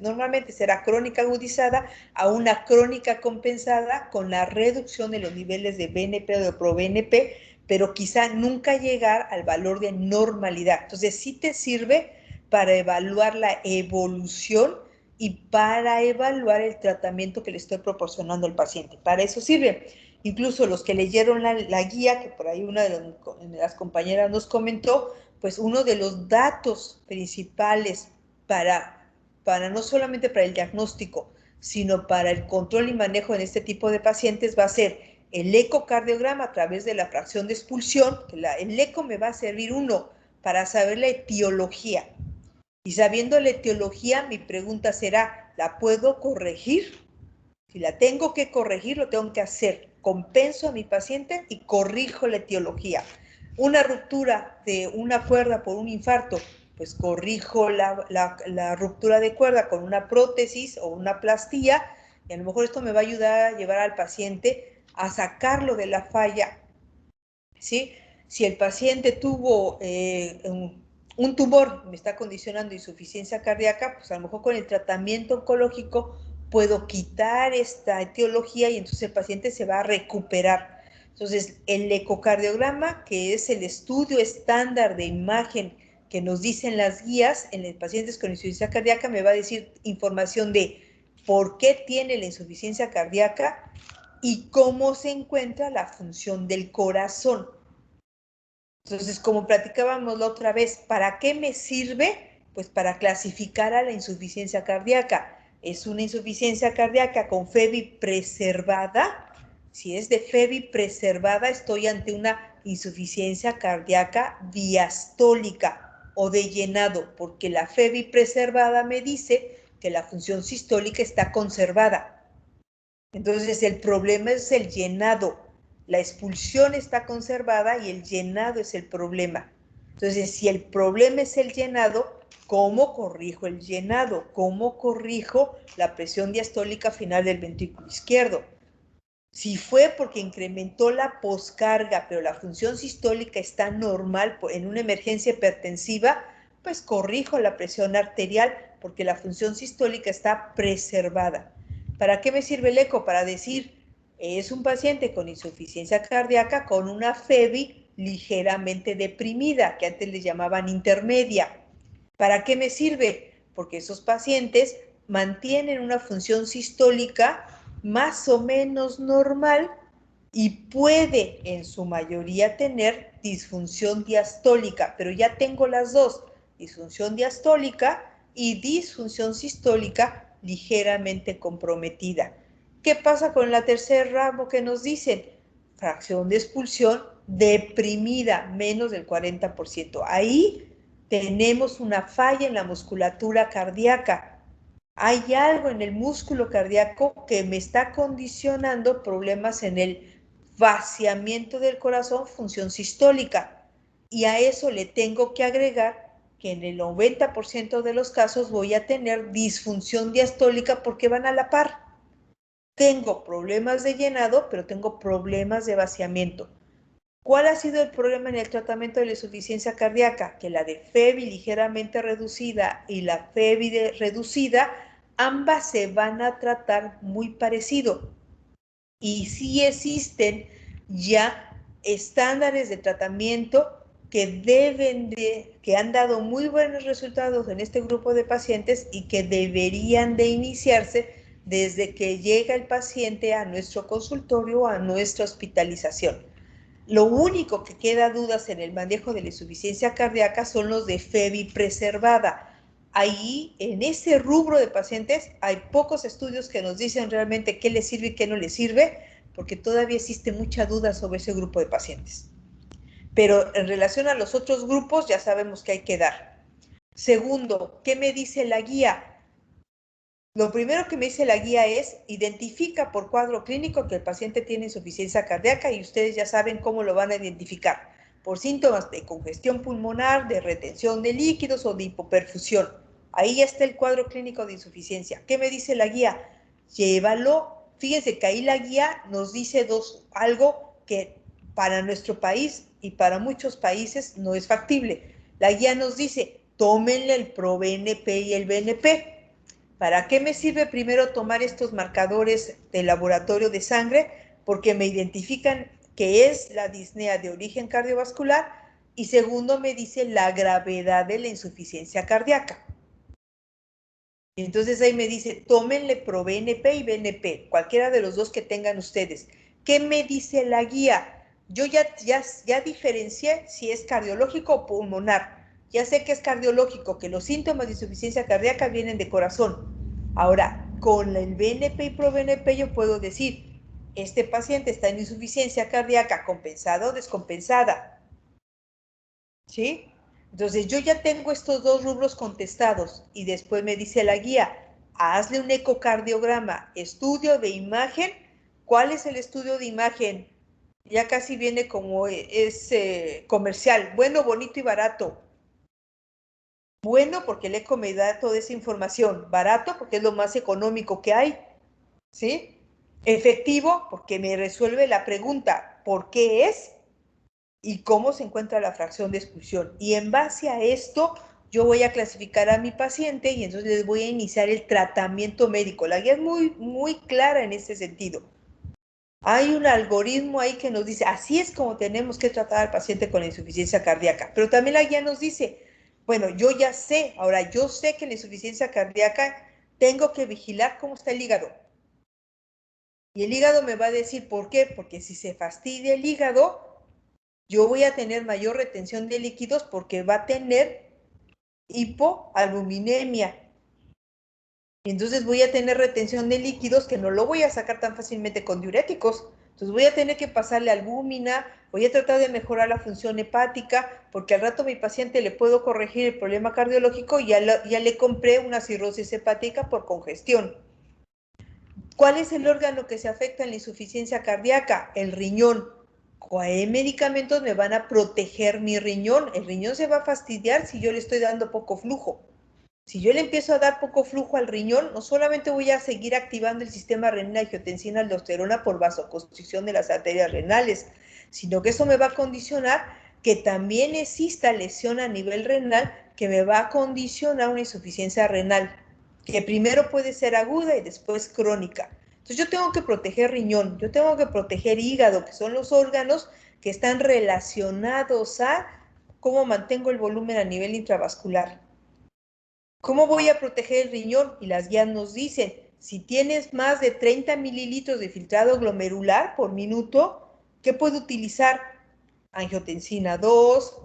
Speaker 2: normalmente será crónica agudizada, a una crónica compensada con la reducción de los niveles de BNP o de ProBNP, pero quizá nunca llegar al valor de normalidad. Entonces sí te sirve para evaluar la evolución y para evaluar el tratamiento que le estoy proporcionando al paciente. Para eso sirve. Incluso los que leyeron la guía, que por ahí una de las compañeras nos comentó, pues uno de los datos principales para no solamente para el diagnóstico, sino para el control y manejo en este tipo de pacientes va a ser el ecocardiograma a través de la fracción de expulsión, que el eco me va a servir para saber la etiología. Y sabiendo la etiología, mi pregunta será, ¿la puedo corregir? Si la tengo que corregir, lo tengo que hacer. Compenso a mi paciente y corrijo la etiología. Una ruptura de una cuerda por un infarto, pues corrijo la ruptura de cuerda con una prótesis o una plastía, y a lo mejor esto me va a ayudar a llevar al paciente a sacarlo de la falla, ¿sí? Si el paciente tuvo un tumor, me está condicionando insuficiencia cardíaca, pues a lo mejor con el tratamiento oncológico puedo quitar esta etiología y entonces el paciente se va a recuperar. Entonces, el ecocardiograma, que es el estudio estándar de imagen que nos dicen las guías en los pacientes con insuficiencia cardíaca, me va a decir información de por qué tiene la insuficiencia cardíaca y cómo se encuentra la función del corazón. Entonces, como platicábamos la otra vez, ¿para qué me sirve? Pues para clasificar a la insuficiencia cardíaca. ¿Es una insuficiencia cardíaca con FEBI preservada? Si es de FEBI preservada, estoy ante una insuficiencia cardíaca diastólica o de llenado, porque la FEBI preservada me dice que la función sistólica está conservada. Entonces, el problema es el llenado. La expulsión está conservada y el llenado es el problema. Entonces, si el problema es el llenado, ¿cómo corrijo el llenado? ¿Cómo corrijo la presión diastólica final del ventrículo izquierdo? Si fue porque incrementó la poscarga, pero la función sistólica está normal en una emergencia hipertensiva, pues corrijo la presión arterial porque la función sistólica está preservada. ¿Para qué me sirve el eco? Para decir, es un paciente con insuficiencia cardíaca con una FEBI ligeramente deprimida, que antes le llamaban intermedia. ¿Para qué me sirve? Porque esos pacientes mantienen una función sistólica más o menos normal y puede en su mayoría tener disfunción diastólica, pero ya tengo las dos, disfunción diastólica y disfunción sistólica ligeramente comprometida. ¿Qué pasa con la tercer ramo que nos dicen? Fracción de expulsión deprimida, menos del 40%. Ahí tenemos una falla en la musculatura cardíaca. Hay algo en el músculo cardíaco que me está condicionando problemas en el vaciamiento del corazón, función sistólica. Y a eso le tengo que agregar que en el 90% de los casos voy a tener disfunción diastólica porque van a la par. Tengo problemas de llenado, pero tengo problemas de vaciamiento. ¿Cuál ha sido el problema en el tratamiento de la insuficiencia cardíaca? Que la de FEBI ligeramente reducida y la FEBI reducida, ambas se van a tratar muy parecido. Y sí existen ya estándares de tratamiento que han dado muy buenos resultados en este grupo de pacientes y que deberían de iniciarse desde que llega el paciente a nuestro consultorio o a nuestra hospitalización. Lo único que queda dudas en el manejo de la insuficiencia cardíaca son los de FEBI preservada. Ahí, en ese rubro de pacientes, hay pocos estudios que nos dicen realmente qué les sirve y qué no les sirve, porque todavía existe mucha duda sobre ese grupo de pacientes. Pero en relación a los otros grupos, ya sabemos que hay que dar. Segundo, ¿qué me dice la guía? Lo primero que me dice la guía es, identifica por cuadro clínico que el paciente tiene insuficiencia cardíaca y ustedes ya saben cómo lo van a identificar, por síntomas de congestión pulmonar, de retención de líquidos o de hipoperfusión. Ahí ya está el cuadro clínico de insuficiencia. ¿Qué me dice la guía? Llévalo. Fíjense que ahí la guía nos dice algo que para nuestro país y para muchos países no es factible. La guía nos dice, tómenle el ProBNP y el BNP. ¿Para qué me sirve primero tomar estos marcadores de laboratorio de sangre? Porque me identifican que es la disnea de origen cardiovascular y segundo me dice la gravedad de la insuficiencia cardíaca. Entonces ahí me dice, tómenle ProBNP y BNP, cualquiera de los dos que tengan ustedes. ¿Qué me dice la guía? Yo ya diferencié si es cardiológico o pulmonar. Ya sé que es cardiológico, que los síntomas de insuficiencia cardíaca vienen de corazón. Ahora, con el BNP y ProBNP yo puedo decir, este paciente está en insuficiencia cardíaca compensada o descompensada. ¿Sí? Entonces yo ya tengo estos dos rubros contestados y después me dice la guía, hazle un ecocardiograma, estudio de imagen. ¿Cuál es el estudio de imagen? Ya casi viene como es comercial, bueno, bonito y barato. Bueno, porque el eco me da toda esa información. Barato, porque es lo más económico que hay. ¿Sí? Efectivo, porque me resuelve la pregunta, ¿por qué es? y cómo se encuentra la fracción de expulsión. Y en base a esto, yo voy a clasificar a mi paciente y entonces les voy a iniciar el tratamiento médico. La guía es muy clara en este sentido. Hay un algoritmo ahí que nos dice, así es como tenemos que tratar al paciente con insuficiencia cardíaca. Pero también la guía nos dice, bueno, yo ya sé, ahora yo sé que en la insuficiencia cardíaca tengo que vigilar cómo está el hígado. Y el hígado me va a decir, ¿por qué? Porque si se fastidia el hígado, yo voy a tener mayor retención de líquidos porque va a tener hipoalbuminemia. Y entonces voy a tener retención de líquidos que no lo voy a sacar tan fácilmente con diuréticos. Entonces voy a tener que pasarle albúmina, voy a tratar de mejorar la función hepática, porque al rato a mi paciente le puedo corregir el problema cardiológico y ya le compré una cirrosis hepática por congestión. ¿Cuál es el órgano que se afecta en la insuficiencia cardíaca? El riñón. ¿Qué medicamentos me van a proteger mi riñón? El riñón se va a fastidiar si yo le estoy dando poco flujo. Si yo le empiezo a dar poco flujo al riñón, no solamente voy a seguir activando el sistema renina-angiotensina-aldosterona por vasoconstricción de las arterias renales, sino que eso me va a condicionar que también exista lesión a nivel renal que me va a condicionar una insuficiencia renal, que primero puede ser aguda y después crónica. Entonces yo tengo que proteger riñón, yo tengo que proteger hígado, que son los órganos que están relacionados a cómo mantengo el volumen a nivel intravascular. ¿Cómo voy a proteger el riñón? Y las guías nos dicen, si tienes más de 30 mililitros de filtrado glomerular por minuto, ¿qué puedo utilizar? Angiotensina 2,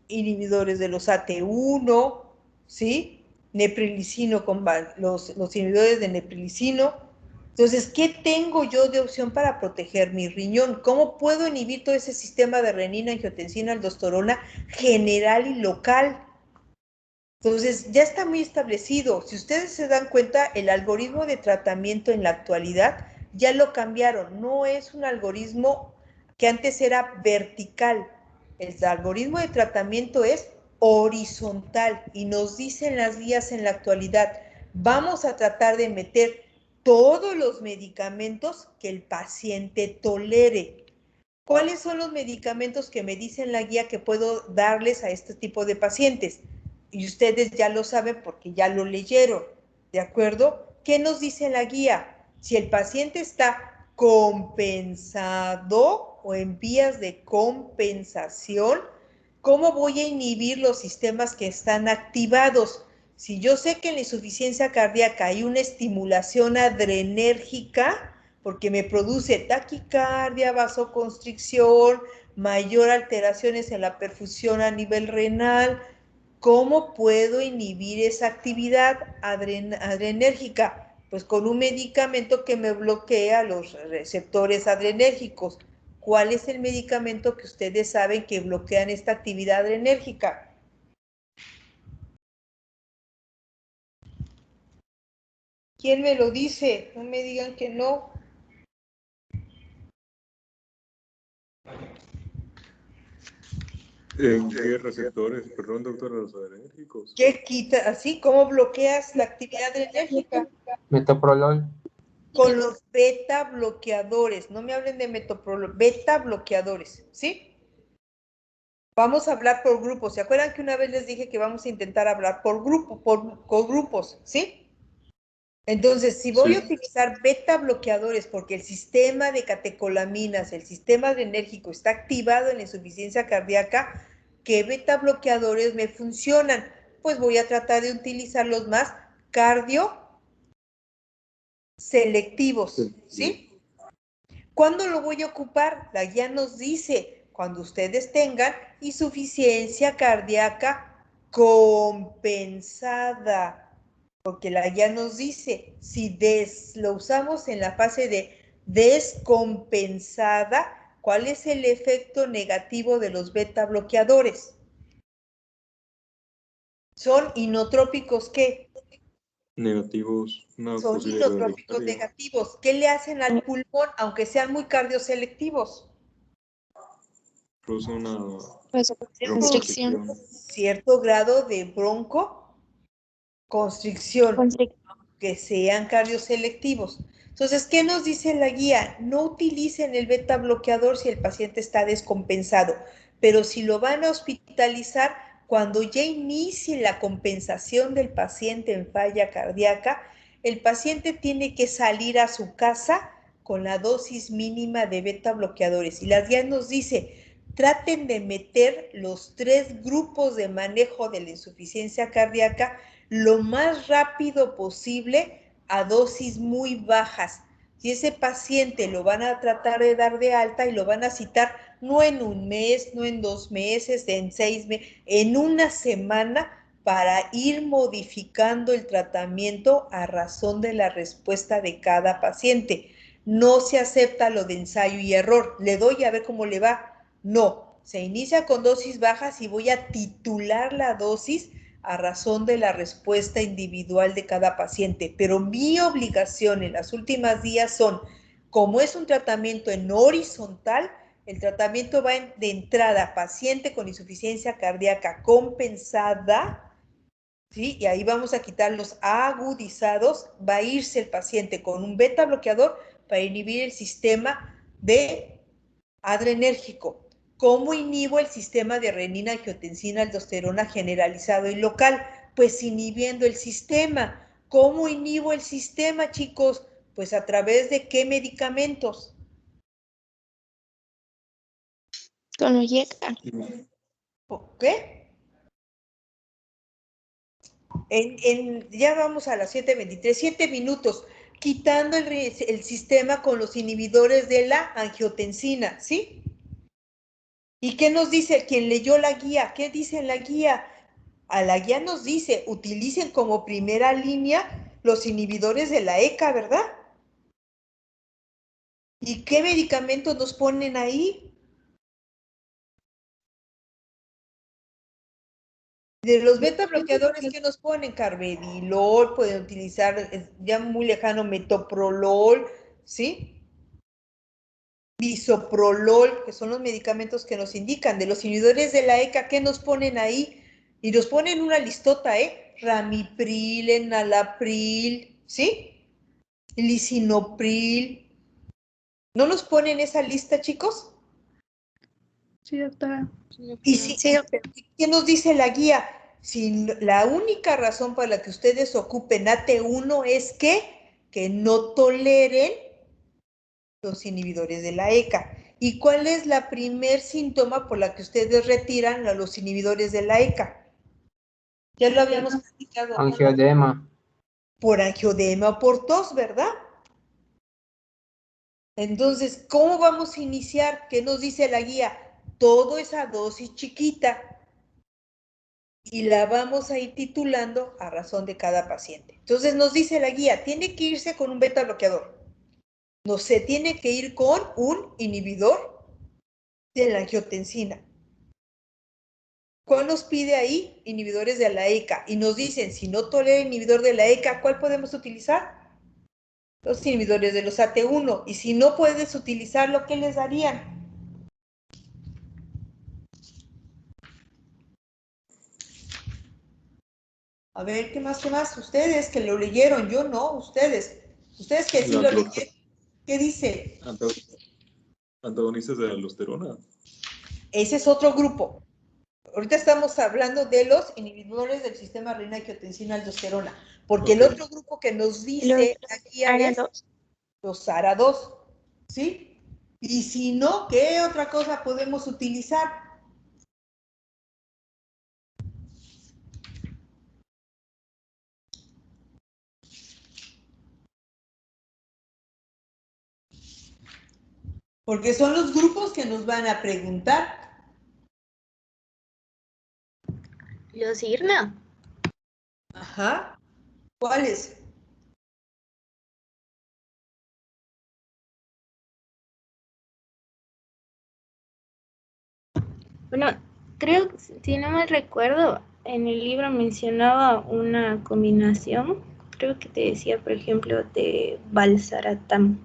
Speaker 2: inhibidores de los AT1, ¿sí? Neprilicino con los inhibidores de neprilicino. Entonces, ¿qué tengo yo de opción para proteger mi riñón? ¿Cómo puedo inhibir todo ese sistema de renina, angiotensina, aldosterona general y local? Entonces, ya está muy establecido. Si ustedes se dan cuenta, el algoritmo de tratamiento en la actualidad ya lo cambiaron. No es un algoritmo que antes era vertical. El algoritmo de tratamiento es horizontal y nos dicen las guías en la actualidad, vamos a tratar de meter todos los medicamentos que el paciente tolere. ¿Cuáles son los medicamentos que me dicen la guía que puedo darles a este tipo de pacientes? Y ustedes ya lo saben porque ya lo leyeron, ¿de acuerdo? ¿Qué nos dice la guía? Si el paciente está compensado o en vías de compensación, ¿cómo voy a inhibir los sistemas que están activados? Si yo sé que en la insuficiencia cardíaca hay una estimulación adrenérgica, porque me produce taquicardia, vasoconstricción, mayor alteraciones en la perfusión a nivel renal, ¿cómo puedo inhibir esa actividad adrenérgica? Pues con un medicamento que me bloquea los receptores adrenérgicos. ¿Cuál es el medicamento que ustedes saben que bloquean esta actividad adrenérgica? ¿Quién me lo dice? No me digan que no.
Speaker 9: ¿En qué receptores? Perdón, doctora, los adrenérgicos.
Speaker 2: ¿Qué quita? ¿Así? ¿Cómo bloqueas la actividad adrenérgica?
Speaker 4: Metoprolol.
Speaker 2: Con los beta bloqueadores. No me hablen de metoprolol, beta bloqueadores, ¿sí? Vamos a hablar por grupos. ¿Se acuerdan que una vez les dije que vamos a intentar hablar por grupo, por grupos, ¿sí? Entonces, si voy a utilizar beta bloqueadores porque el sistema de catecolaminas, el sistema adrenérgico está activado en la insuficiencia cardíaca, ¿qué beta bloqueadores me funcionan? Pues voy a tratar de utilizar los más cardioselectivos, ¿sí? ¿Cuándo lo voy a ocupar? La guía nos dice, cuando ustedes tengan insuficiencia cardíaca compensada. Porque la guía nos dice, si lo usamos en la fase de descompensada, ¿cuál es el efecto negativo de los beta bloqueadores? ¿Son inotrópicos qué?
Speaker 9: Negativos.
Speaker 2: Son inotrópicos negativos. ¿Qué le hacen al pulmón, aunque sean muy cardioselectivos?
Speaker 9: Produce una
Speaker 7: Constricción.
Speaker 2: Cierto grado de broncoconstricción. Que sean cardioselectivos. Entonces, ¿qué nos dice la guía? No utilicen el beta bloqueador si el paciente está descompensado. pero si lo van a hospitalizar, cuando ya inicie la compensación del paciente en falla cardíaca, el paciente tiene que salir a su casa con la dosis mínima de beta bloqueadores. Y la guía nos dice, traten de meter los 3 grupos de manejo de la insuficiencia cardíaca lo más rápido posible a dosis muy bajas. Si ese paciente lo van a tratar de dar de alta y lo van a citar no en un mes, no en 2 meses, en 6 meses, en una semana, para ir modificando el tratamiento a razón de la respuesta de cada paciente. No se acepta lo de ensayo y error. Le doy a ver cómo le va. No, se inicia con dosis bajas y voy a titular la dosis a razón de la respuesta individual de cada paciente. Pero mi obligación en las últimas días son, como es un tratamiento en horizontal, el tratamiento va de entrada paciente con insuficiencia cardíaca compensada, ¿sí? Y ahí vamos a quitar los agudizados, va a irse el paciente con un beta bloqueador para inhibir el sistema de adrenérgico. ¿Cómo inhibo el sistema de renina, angiotensina, aldosterona generalizado y local? Pues inhibiendo el sistema. ¿Cómo inhibo el sistema, chicos? Pues a través de ¿qué medicamentos?
Speaker 7: Con Oyeca.
Speaker 2: ¿Qué? Ya vamos a las 7:23, 7 minutos, quitando el sistema con los inhibidores de la angiotensina, ¿sí? ¿Y qué nos dice quien leyó la guía? ¿Qué dice en la guía? A la guía nos dice, utilicen como primera línea los inhibidores de la ECA, ¿verdad? ¿Y qué medicamentos nos ponen ahí? De los beta bloqueadores que nos ponen, carvedilol, pueden utilizar ya muy lejano metoprolol, ¿sí? Bisoprolol, que son los medicamentos que nos indican. De los inhibidores de la ECA, ¿qué nos ponen ahí? Y nos ponen una listota, ¿eh? Ramipril, enalapril, ¿sí? Lisinopril. ¿No nos ponen esa lista, chicos?
Speaker 1: Sí, doctora.
Speaker 2: Y si, ¿qué nos dice la guía? Si la única razón para la que ustedes ocupen AT1 es que no toleren los inhibidores de la ECA. ¿Y cuál es la primer síntoma por la que ustedes retiran a los inhibidores de la ECA? Ya lo habíamos platicado.
Speaker 4: Angioedema.
Speaker 2: Por angioedema o por tos, ¿verdad? Entonces, ¿cómo vamos a iniciar? ¿Qué nos dice la guía? Todo esa dosis chiquita y la vamos a ir titulando a razón de cada paciente. Entonces nos dice la guía, tiene que irse con un beta bloqueador. No se tiene que ir con un inhibidor de la angiotensina. ¿Cuál nos pide ahí? Inhibidores de la ECA. Y nos dicen, si no tolera inhibidor de la ECA, ¿cuál podemos utilizar? Los inhibidores de los AT1. Y si no puedes utilizarlo, ¿qué les darían? A ver, ¿qué más? Ustedes que lo leyeron, yo no, ustedes. Ustedes que sí lo leyeron. ¿Qué dice?
Speaker 9: Antagonistas de la aldosterona.
Speaker 2: Ese es otro grupo. Ahorita estamos hablando de los inhibidores del sistema renina-angiotensina-aldosterona, porque el otro grupo que nos dice la guía es los ARA2, ¿sí? Y si no, ¿qué otra cosa podemos utilizar? Porque son los grupos que nos van a preguntar.
Speaker 8: Los IRNA.
Speaker 2: Ajá. ¿Cuáles?
Speaker 8: Bueno, creo, si no mal recuerdo, en el libro mencionaba una combinación, creo que te decía, por ejemplo, de valsartan.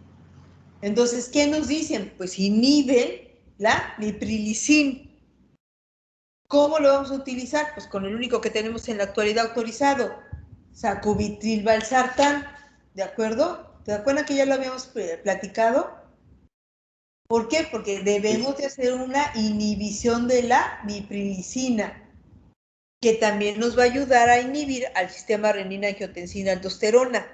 Speaker 2: Entonces, ¿qué nos dicen? Pues inhiben la neprilicin. ¿Cómo lo vamos a utilizar? Pues con el único que tenemos en la actualidad autorizado, sacubitril valsartán, ¿de acuerdo? ¿Te acuerdas que ya lo habíamos platicado? ¿Por qué? Porque debemos de hacer una inhibición de la miprimicina, que también nos va a ayudar a inhibir al sistema renina-angiotensina-aldosterona.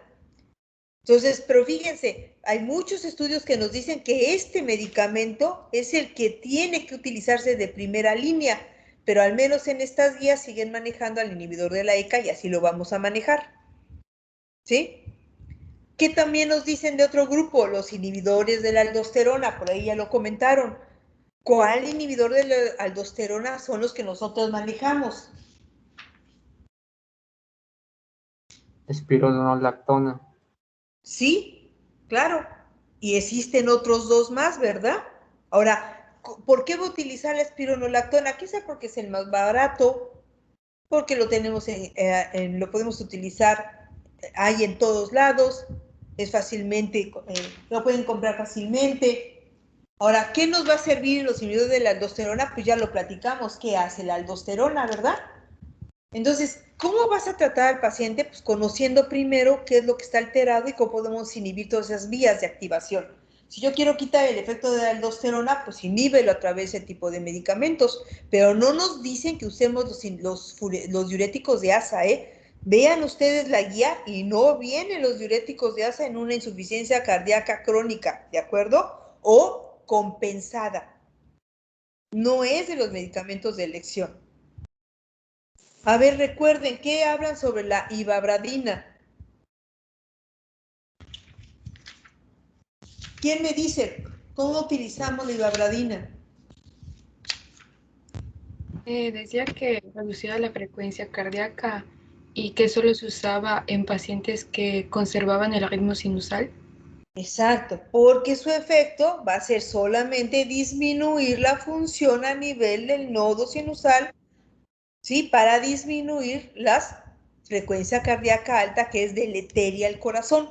Speaker 2: Entonces, pero fíjense, hay muchos estudios que nos dicen que este medicamento es el que tiene que utilizarse de primera línea, pero al menos en estas guías siguen manejando al inhibidor de la ECA y así lo vamos a manejar. ¿Sí? ¿Qué también nos dicen de otro grupo? Los inhibidores de la aldosterona, por ahí ya lo comentaron. ¿Cuál inhibidor de la aldosterona son los que nosotros manejamos?
Speaker 5: Espironolactona.
Speaker 2: Sí, claro. Y existen otros dos más, ¿verdad? Ahora, ¿por qué voy a utilizar la espironolactona? Quizá porque es el más barato, porque lo tenemos lo podemos utilizar, hay en todos lados, es fácilmente, lo pueden comprar fácilmente. Ahora, ¿qué nos va a servir los inhibidores de la aldosterona? Pues ya lo platicamos, ¿qué hace la aldosterona, verdad? Entonces, ¿cómo vas a tratar al paciente? Pues conociendo primero qué es lo que está alterado y cómo podemos inhibir todas esas vías de activación. Si yo quiero quitar el efecto de la aldosterona, pues inhíbelo a través de ese tipo de medicamentos. Pero no nos dicen que usemos los diuréticos de ASA, ¿eh? Vean ustedes la guía y no vienen los diuréticos de ASA en una insuficiencia cardíaca crónica, ¿de acuerdo? O compensada. No es de los medicamentos de elección. A ver, recuerden, ¿qué hablan sobre la ivabradina? ¿Quién me dice cómo utilizamos la ivabradina?
Speaker 10: Decía que reducía la frecuencia cardíaca y que solo se usaba en pacientes que conservaban el ritmo sinusal.
Speaker 2: Exacto, porque su efecto va a ser solamente disminuir la función a nivel del nodo sinusal, ¿sí? Para disminuir la frecuencia cardíaca alta, que es deleteria al corazón.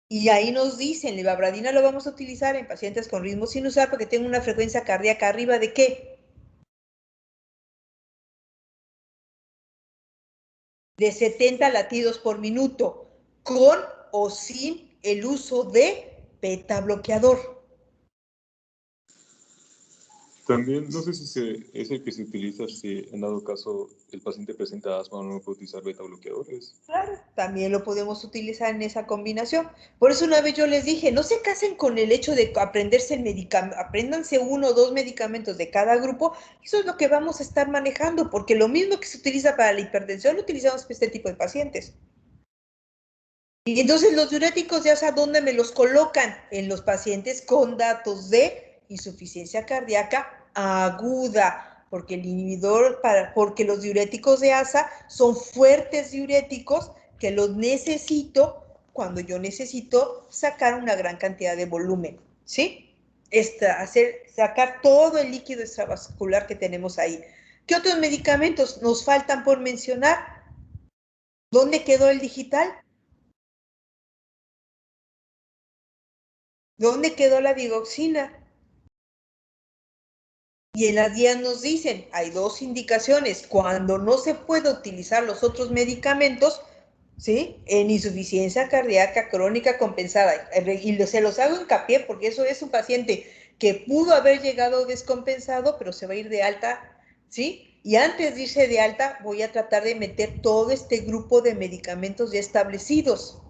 Speaker 2: Y ahí nos dicen, la ivabradina lo vamos a utilizar en pacientes con ritmo sinusal porque tienen una frecuencia cardíaca arriba de ¿qué? De 70 latidos por minuto, con o sin el uso de beta bloqueador.
Speaker 9: También, no sé si es el que se utiliza si en dado caso el paciente presenta asma o no puede utilizar beta bloqueadores.
Speaker 2: Claro, también lo podemos utilizar en esa combinación. Por eso una vez yo les dije, no se casen con el hecho de aprenderse el medicamento, apréndanse 1 o 2 medicamentos de cada grupo, eso es lo que vamos a estar manejando, porque lo mismo que se utiliza para la hipertensión lo utilizamos para este tipo de pacientes. Y entonces los diuréticos, ya sabes dónde me los colocan, en los pacientes con datos de insuficiencia cardíaca aguda, porque el inhibidor, porque los diuréticos de ASA son fuertes diuréticos que los necesito cuando yo necesito sacar una gran cantidad de volumen, ¿sí? Sacar todo el líquido extravascular que tenemos ahí. ¿Qué otros medicamentos nos faltan por mencionar? ¿Dónde quedó el digital? ¿Dónde quedó la digoxina? Y en las guías nos dicen, hay 2 indicaciones, cuando no se puede utilizar los otros medicamentos, ¿sí? En insuficiencia cardíaca crónica compensada. Y se los hago hincapié porque eso es un paciente que pudo haber llegado descompensado, pero se va a ir de alta, ¿sí? Y antes de irse de alta, voy a tratar de meter todo este grupo de medicamentos ya establecidos.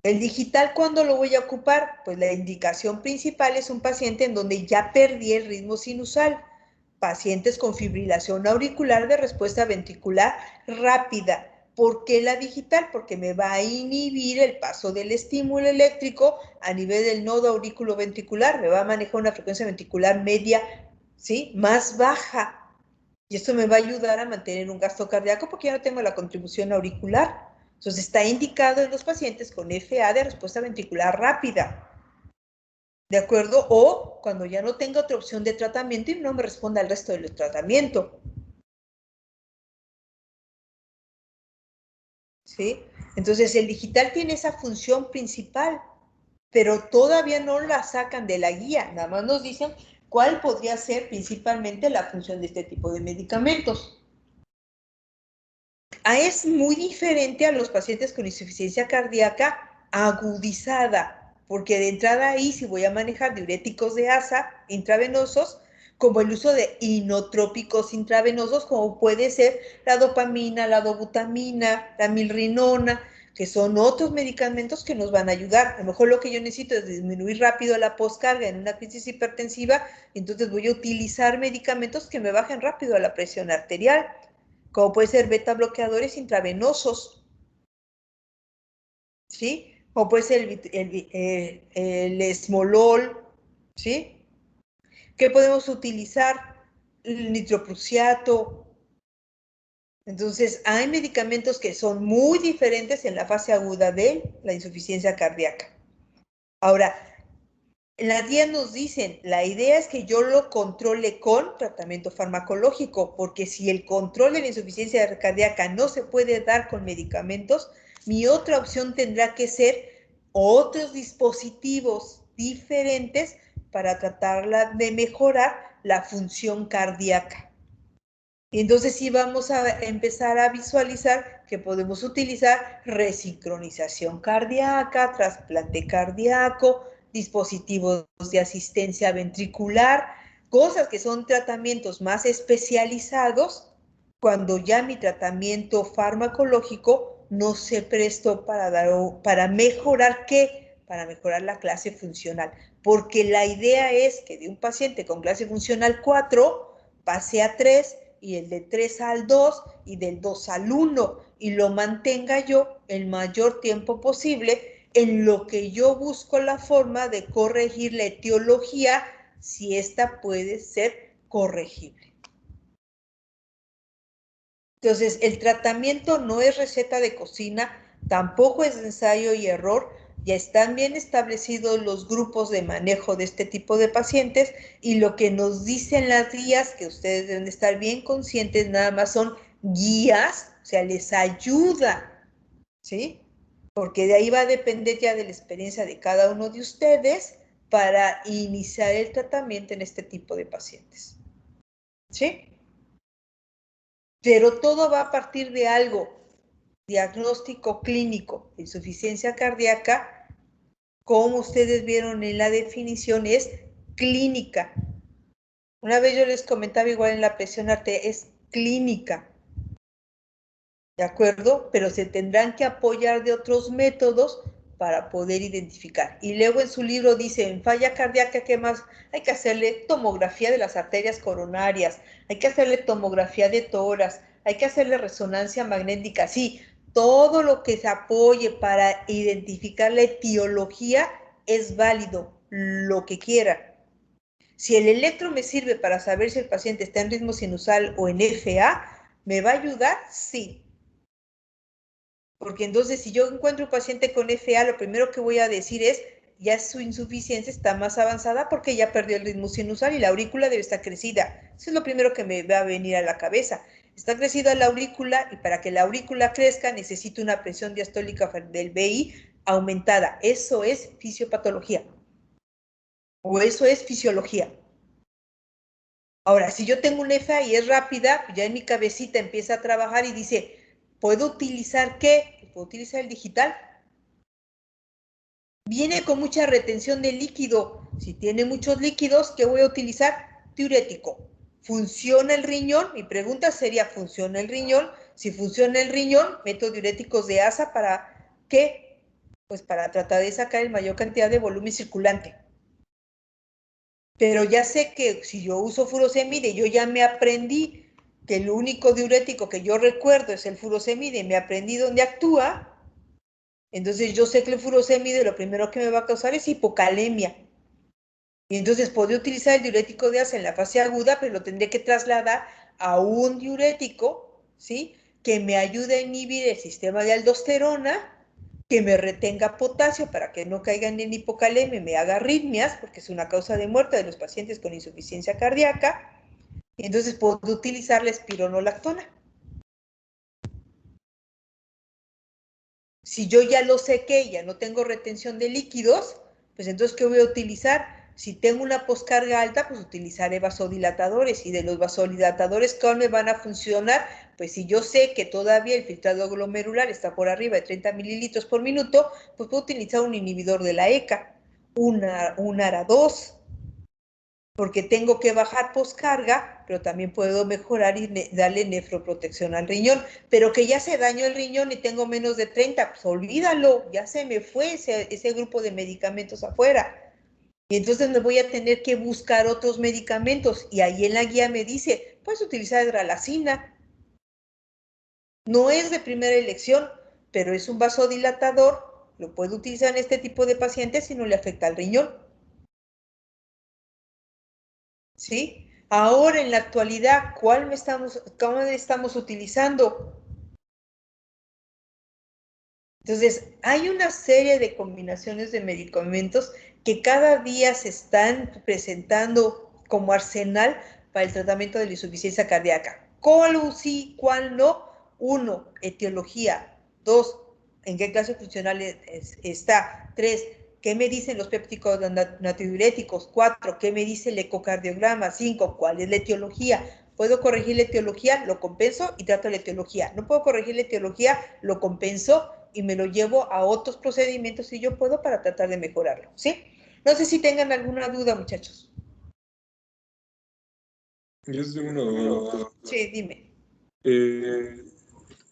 Speaker 2: El digital, ¿cuándo lo voy a ocupar? Pues la indicación principal es un paciente en donde ya perdí el ritmo sinusal. Pacientes con fibrilación auricular de respuesta ventricular rápida. ¿Por qué la digital? Porque me va a inhibir el paso del estímulo eléctrico a nivel del nodo auriculoventricular. Me va a manejar una frecuencia ventricular media, ¿sí? Más baja. Y esto me va a ayudar a mantener un gasto cardíaco porque ya no tengo la contribución auricular. Entonces, está indicado en los pacientes con FA de respuesta ventricular rápida. ¿De acuerdo? O cuando ya no tenga otra opción de tratamiento y no me responda al resto del tratamiento. ¿Sí? Entonces, el digital tiene esa función principal, pero todavía no la sacan de la guía. Nada más nos dicen cuál podría ser principalmente la función de este tipo de medicamentos. Es muy diferente a los pacientes con insuficiencia cardíaca agudizada. porque de entrada ahí sí voy a manejar diuréticos de asa intravenosos, como el uso de inotrópicos intravenosos, como puede ser la dopamina, la dobutamina, la milrinona, que son otros medicamentos que nos van a ayudar. A lo mejor lo que yo necesito es disminuir rápido la poscarga en una crisis hipertensiva, entonces voy a utilizar medicamentos que me bajen rápido la presión arterial, como puede ser beta bloqueadores intravenosos, ¿sí? Como puede ser el esmolol, ¿sí? ¿Qué podemos utilizar? El nitroprusiato. Entonces, hay medicamentos que son muy diferentes en la fase aguda de la insuficiencia cardíaca. Ahora, en las guías nos dicen, la idea es que yo lo controle con tratamiento farmacológico, porque si el control de la insuficiencia cardíaca no se puede dar con medicamentos, mi otra opción tendrá que ser otros dispositivos diferentes para tratar de mejorar la función cardíaca. Entonces sí vamos a empezar a visualizar que podemos utilizar resincronización cardíaca, trasplante cardíaco, dispositivos de asistencia ventricular, cosas que son tratamientos más especializados cuando ya mi tratamiento farmacológico no se prestó para mejorar ¿qué? Para mejorar la clase funcional. Porque la idea es que de un paciente con clase funcional 4 pase a 3, y el de 3 al 2 y del 2 al 1 y lo mantenga yo el mayor tiempo posible en lo que yo busco la forma de corregir la etiología si esta puede ser corregible. Entonces, el tratamiento no es receta de cocina, tampoco es ensayo y error. Ya están bien establecidos los grupos de manejo de este tipo de pacientes y lo que nos dicen las guías, que ustedes deben estar bien conscientes, nada más son guías, o sea, les ayuda, ¿sí? Porque de ahí va a depender ya de la experiencia de cada uno de ustedes para iniciar el tratamiento en este tipo de pacientes, ¿sí? Pero todo va a partir de algo, diagnóstico clínico de insuficiencia cardíaca, como ustedes vieron en la definición, es clínica. Una vez yo les comentaba igual en la presión arterial, es clínica, ¿de acuerdo? Pero se tendrán que apoyar de otros métodos para poder identificar. Y luego en su libro dice, en falla cardíaca, ¿qué más? Hay que hacerle tomografía de las arterias coronarias, hay que hacerle tomografía de tórax, hay que hacerle resonancia magnética, sí, todo lo que se apoye para identificar la etiología es válido, lo que quiera. Si el electro me sirve para saber si el paciente está en ritmo sinusal o en FA, ¿me va a ayudar? Sí. Porque entonces si yo encuentro un paciente con FA, lo primero que voy a decir es, ya su insuficiencia está más avanzada porque ya perdió el ritmo sinusal y la aurícula debe estar crecida. Eso es lo primero que me va a venir a la cabeza. Está crecida la aurícula y para que la aurícula crezca necesito una presión diastólica del VI aumentada. Eso es fisiopatología. O eso es fisiología. Ahora, si yo tengo un FA y es rápida, pues ya en mi cabecita empieza a trabajar y dice, ¿puedo utilizar qué? ¿Puedo utilizar el digital? Viene con mucha retención de líquido. Si tiene muchos líquidos, ¿qué voy a utilizar? Diurético. ¿Funciona el riñón? Mi pregunta sería, ¿funciona el riñón? Si funciona el riñón, meto diuréticos de asa ¿para qué? Pues para tratar de sacar la mayor cantidad de volumen circulante. Pero ya sé que si yo uso furosemide, yo ya me aprendí que el único diurético que yo recuerdo es el furosemide, me aprendí dónde actúa. Entonces yo sé que el furosemide lo primero que me va a causar es hipocalemia. Y entonces podría utilizar el diurético de asa en la fase aguda, pero lo tendré que trasladar a un diurético, ¿sí? Que me ayude a inhibir el sistema de aldosterona, que me retenga potasio para que no caigan en hipocalemia y me haga arritmias, porque es una causa de muerte de los pacientes con insuficiencia cardíaca. Y entonces puedo utilizar la espironolactona. Si yo ya lo sequé, ya no tengo retención de líquidos, pues entonces, ¿qué voy a utilizar? Si tengo una poscarga alta, pues utilizaré vasodilatadores. Y de los vasodilatadores, ¿cuál me van a funcionar? Pues si yo sé que todavía el filtrado glomerular está por arriba de 30 mililitros por minuto, pues puedo utilizar un inhibidor de la ECA. un ARA2, porque tengo que bajar poscarga, pero también puedo mejorar y darle nefroprotección al riñón, pero que ya se dañó el riñón y tengo menos de 30, pues olvídalo, ya se me fue ese grupo de medicamentos afuera. Y entonces me voy a tener que buscar otros medicamentos, y ahí en la guía me dice, puedes utilizar hidralazina. No es de primera elección, pero es un vasodilatador, lo puedo utilizar en este tipo de pacientes si no le afecta al riñón. ¿Sí? Ahora, en la actualidad, ¿cuál estamos utilizando? Entonces, hay una serie de combinaciones de medicamentos que cada día se están presentando como arsenal para el tratamiento de la insuficiencia cardíaca. ¿Cuál sí, cuál no? 1, etiología. 2, ¿en qué clase funcional está? 3, ¿qué me dicen los pépticos natriuréticos? 4, ¿qué me dice el ecocardiograma? 5, ¿cuál es la etiología? ¿Puedo corregir la etiología? Lo compenso y trato la etiología. No puedo corregir la etiología, lo compenso y me lo llevo a otros procedimientos si yo puedo para tratar de mejorarlo, ¿sí? No sé si tengan alguna duda, muchachos.
Speaker 9: Yo tengo una duda, doctora.
Speaker 2: Sí, dime.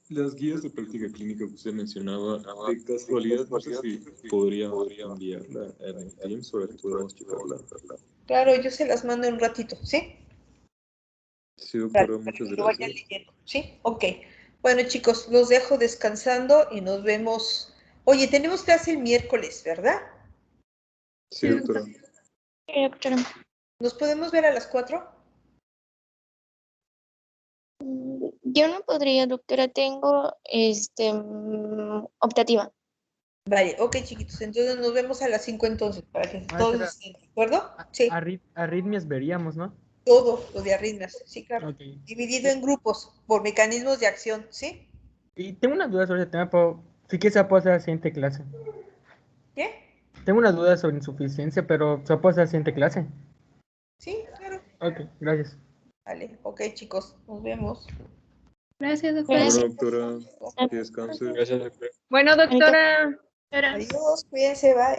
Speaker 9: Las guías de práctica clínica que usted mencionaba, de casualidad, no sé si podría enviarla en el Teams para que podamos checarla.
Speaker 2: Claro, yo se las mando en un ratito, ¿sí?
Speaker 9: Sí, doctora, muchas
Speaker 2: Para que lo vayan
Speaker 9: gracias.
Speaker 2: leyendo, ¿sí? Ok. Bueno, chicos, los dejo descansando y nos vemos. Oye, tenemos clase el miércoles, ¿verdad?
Speaker 9: Sí, doctora.
Speaker 7: Doctora.
Speaker 2: ¿Nos podemos ver a las 4?
Speaker 7: Yo no podría, doctora, tengo optativa.
Speaker 2: Vale, ok, chiquitos, entonces nos vemos a las 5 entonces, para que todos
Speaker 4: Maestra,
Speaker 2: estén, ¿de acuerdo? Sí,
Speaker 4: arritmias veríamos, ¿no?
Speaker 2: todo lo de arritmias, sí, claro.
Speaker 4: Ok.
Speaker 2: Dividido en grupos, por mecanismos de acción, ¿sí?
Speaker 4: Y tengo una duda sobre el tema, pero sí que se puede hacer la siguiente clase.
Speaker 2: ¿Qué?
Speaker 4: Tengo una duda sobre insuficiencia, pero se puede hacer la siguiente clase.
Speaker 2: Sí, claro.
Speaker 4: Ok, gracias.
Speaker 2: Vale, ok, chicos, nos vemos.
Speaker 1: Gracias, doctora.
Speaker 9: Bueno, doctora, que descanse.
Speaker 6: Gracias, doctora.
Speaker 1: Bueno, doctora.
Speaker 2: Adiós, cuídense, bye.